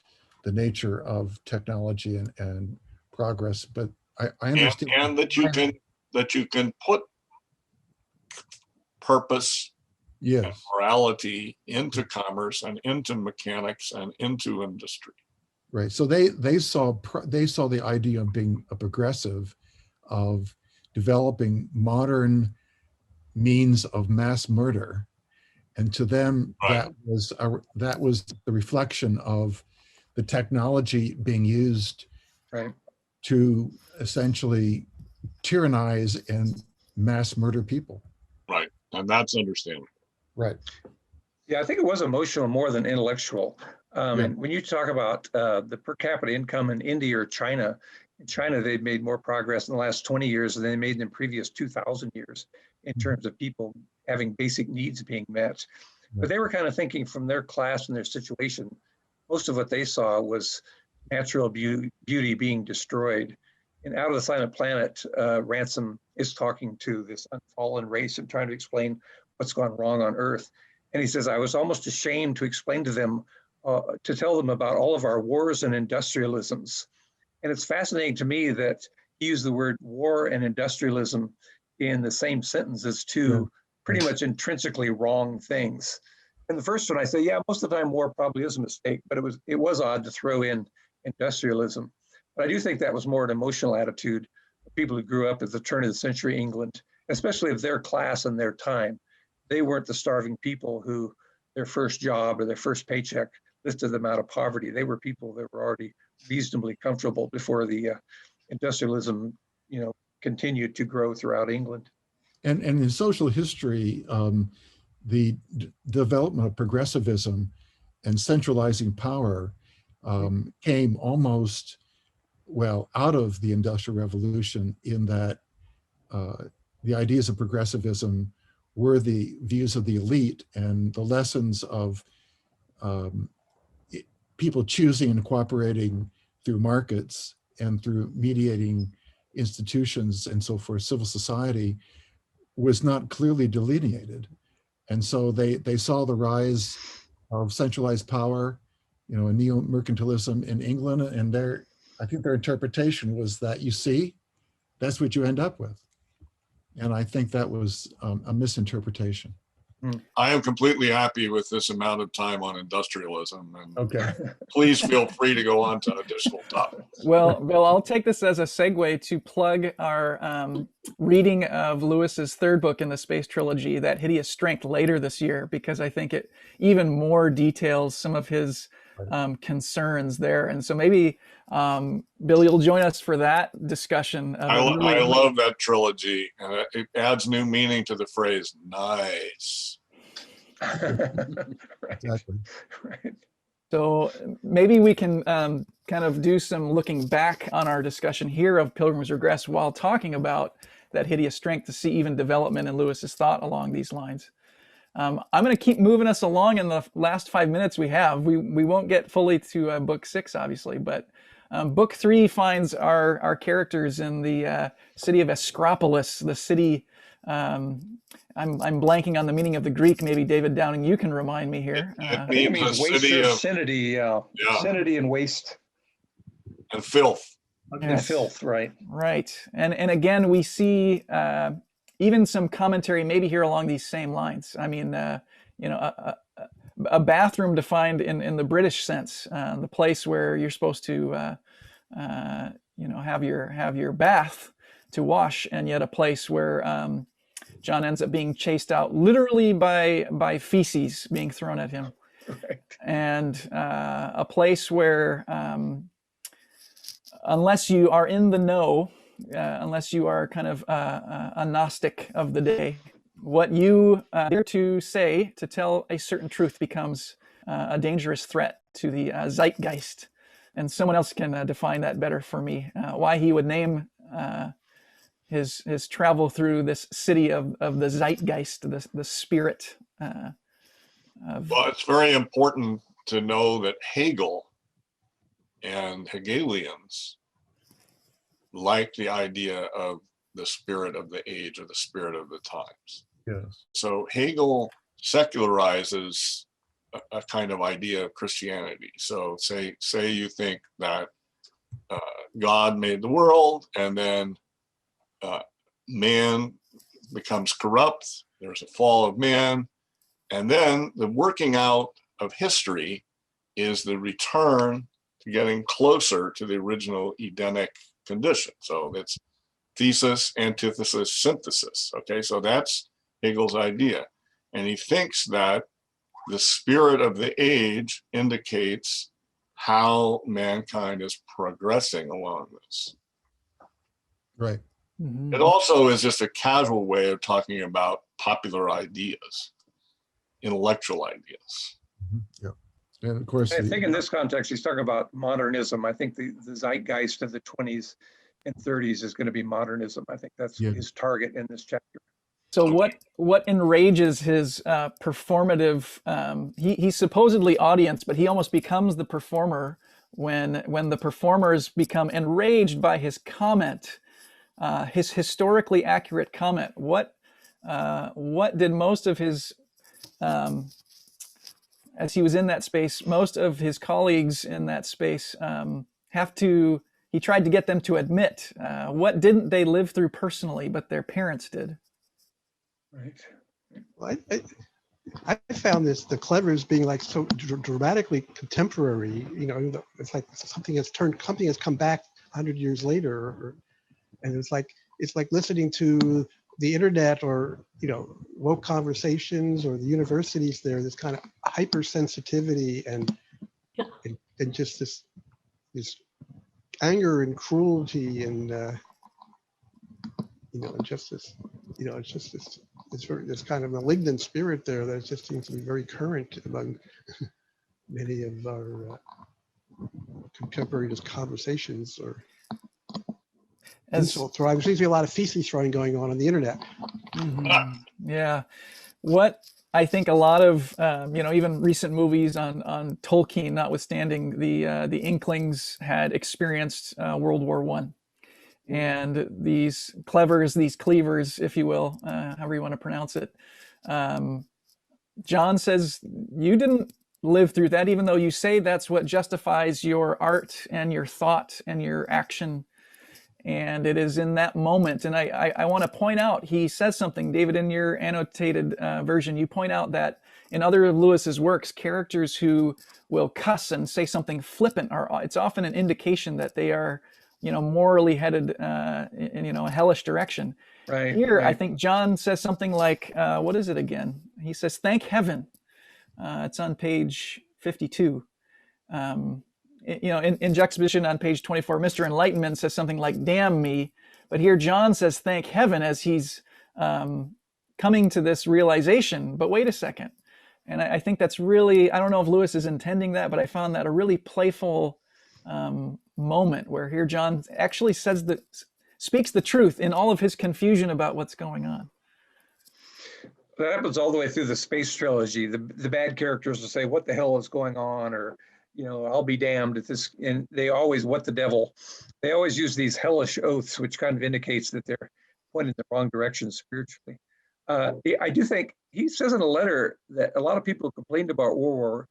the nature of technology and progress, but I understand. And that you can put purpose, yes, and morality into commerce and into mechanics and into industry. Right. So they saw the idea of being a progressive, of developing modern means of mass murder, and to them right. that was the reflection of the technology being used right. to essentially tyrannize and mass murder people. Right, and that's understandable. Right. Yeah, I think it was emotional more than intellectual. Yeah. And when you talk about the per capita income in India or China, in China, they've made more progress in the last 20 years than they made in the previous 2,000 years in terms of people having basic needs being met. But they were kind of thinking from their class and their situation. Most of what they saw was natural beauty being destroyed. And Out of the Silent Planet, Ransom is talking to this unfallen race and trying to explain what's gone wrong on Earth. And he says, I was almost ashamed to explain to them, to tell them about all of our wars and industrialisms. And it's fascinating to me that he used the word war and industrialism in the same sentence as two pretty much intrinsically wrong things. And the first one, I say, yeah, most of the time war probably is a mistake, but it was odd to throw in industrialism. But I do think that was more an emotional attitude of people who grew up at the turn of the century England, especially of their class and their time. They weren't the starving people who their first job or their first paycheck lifted them out of poverty. They were people that were already reasonably comfortable before the industrialism, continued to grow throughout England. And in social history, the development of progressivism and centralizing power came almost, well, out of the Industrial Revolution, in that the ideas of progressivism were the views of the elite, and the lessons of people choosing and cooperating through markets and through mediating institutions and so forth, civil society, was not clearly delineated. And so they saw the rise of centralized power, and neo-mercantilism in England, and I think their interpretation was that, you see, that's what you end up with. And I think that was a misinterpretation. I am completely happy with this amount of time on industrialism, and Okay. please feel free to go on to additional topics. Well, I'll take this as a segue to plug our reading of Lewis's third book in the space trilogy, That Hideous Strength, later this year, because I think it even more details some of his concerns there. And so maybe, Bill, you'll join us for that discussion. I love that trilogy. It adds new meaning to the phrase nice. Exactly. Right. So maybe we can kind of do some looking back on our discussion here of Pilgrim's Regress while talking about That Hideous Strength, to see even development in Lewis's thought along these lines. I'm going to keep moving us along in the last 5 minutes we have. We won't get fully to book 6, obviously, but book 3 finds our characters in the city of Eschropolis, the city. I'm blanking on the meaning of the Greek. Maybe David Downing, you can remind me here. It means waste or obscenity, yeah, obscenity and waste and filth. and filth, right? Right, and again we see even some commentary maybe here along these same lines. I mean, a bathroom defined in the British sense, the place where you're supposed to have your bath to wash, and yet a place where John ends up being chased out literally by feces being thrown at him. Right. And a place where unless you are in the know, unless you are kind of a Gnostic of the day, what you dare to say, to tell a certain truth, becomes a dangerous threat to the zeitgeist. And someone else can define that better for me, why he would name his travel through this city of the zeitgeist, the spirit. Well, it's very important to know that Hegel and Hegelians like the idea of the spirit of the age, or the spirit of the times. Yes. So Hegel secularizes a kind of idea of Christianity. So say you think that God made the world, and then man becomes corrupt, there's a fall of man, and then the working out of history is the return to getting closer to the original Edenic condition. So it's thesis, antithesis, synthesis. Okay, so that's Hegel's idea. And he thinks that the spirit of the age indicates how mankind is progressing along this. Right. Mm-hmm. It also is just a casual way of talking about popular ideas, intellectual ideas. Mm-hmm. Yeah. And of course, I think in this context, he's talking about modernism. I think the zeitgeist of the 20s and 30s is going to be modernism. I think that's his target in this chapter. So what enrages his performative? He's supposedly audience, but he almost becomes the performer when the performers become enraged by his comment, his historically accurate comment. What did most of his as he was in that space, most of his colleagues in that space he tried to get them to admit, what didn't they live through personally, but their parents did? Right. Well, I found the clevers being like so dramatically contemporary. It's like something has come back 100 years later, and it's like listening to the internet, or woke conversations, or the universities. There, this kind of hypersensitivity and just this anger and cruelty and just this, it's just this, this kind of malignant spirit there that just seems to be very current among many of our contemporary conversations or insult throwing. There seems to be a lot of feces throwing going on the internet. Yeah. What I think a lot of, even recent movies on Tolkien, notwithstanding, the Inklings had experienced World War I. And these cleavers, if you will, however you want to pronounce it. John says, you didn't live through that, even though you say that's what justifies your art and your thought and your action. And it is in that moment. And I want to point out, he says something, David, in your annotated version, you point out that in other of Lewis's works, characters who will cuss and say something flippant it's often an indication that they are, morally headed in a hellish direction. Right. Here, right. I think John says something like, what is it again? He says, "Thank heaven." It's on page 52. In juxtaposition on page 24, Mr. Enlightenment says something like, "Damn me." But here John says, "Thank heaven," as he's coming to this realization. But wait a second. And I think that's really, I don't know if Lewis is intending that, but I found that a really playful moment where here John actually speaks the truth in all of his confusion about what's going on. That happens all the way through the space trilogy. The bad characters will say, "What the hell is going on?" Or, "I'll be damned at this." And they always, "What the devil?" They always use these hellish oaths, which kind of indicates that they're pointing in the wrong direction spiritually. I do think he says in a letter that a lot of people complained about World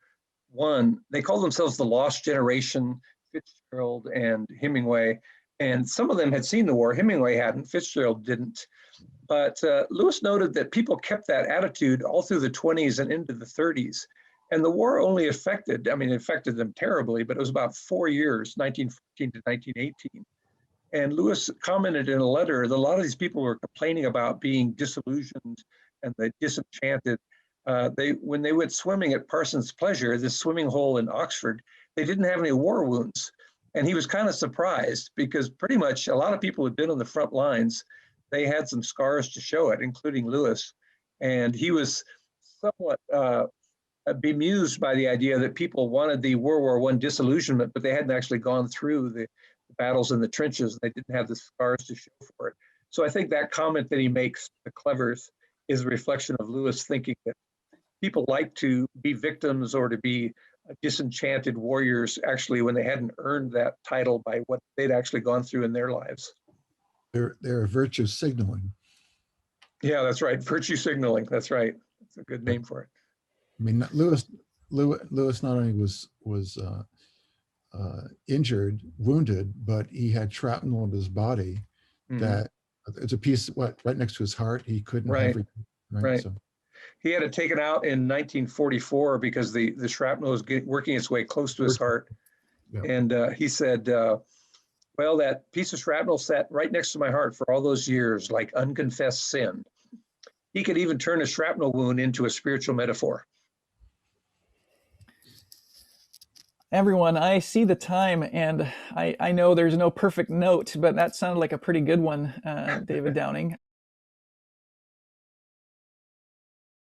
War I. They called themselves the Lost Generation, Fitzgerald and Hemingway. And some of them had seen the war. Hemingway hadn't, Fitzgerald didn't. But Lewis noted that people kept that attitude all through the 20s and into the 30s. And the war only affected them terribly, but it was about 4 years, 1914 to 1918. And Lewis commented in a letter that a lot of these people were complaining about being disillusioned and disenchanted. When they went swimming at Parsons Pleasure, this swimming hole in Oxford, they didn't have any war wounds. And he was kind of surprised because pretty much a lot of people who'd been on the front lines, they had some scars to show it, including Lewis. And he was somewhat bemused by the idea that people wanted the World War I disillusionment, but they hadn't actually gone through the battles in the trenches. They didn't have the scars to show for it. So I think that comment that he makes, the clevers, is a reflection of Lewis thinking that people like to be victims or to be disenchanted warriors actually when they hadn't earned that title by what they'd actually gone through in their lives. They're virtue signaling. Yeah, that's right. Virtue signaling. That's right. That's a good name for it. I mean, Lewis not only was injured, wounded, but he had shrapnel in his body that it's a piece right next to his heart. He couldn't have it. Right. So. He had it taken out in 1944 because the shrapnel was working its way close to his heart. Yeah. And he said, well, that piece of shrapnel sat right next to my heart for all those years, like unconfessed sin. He could even turn a shrapnel wound into a spiritual metaphor. Everyone, I see the time, and I know there's no perfect note, but that sounded like a pretty good one, David Downing.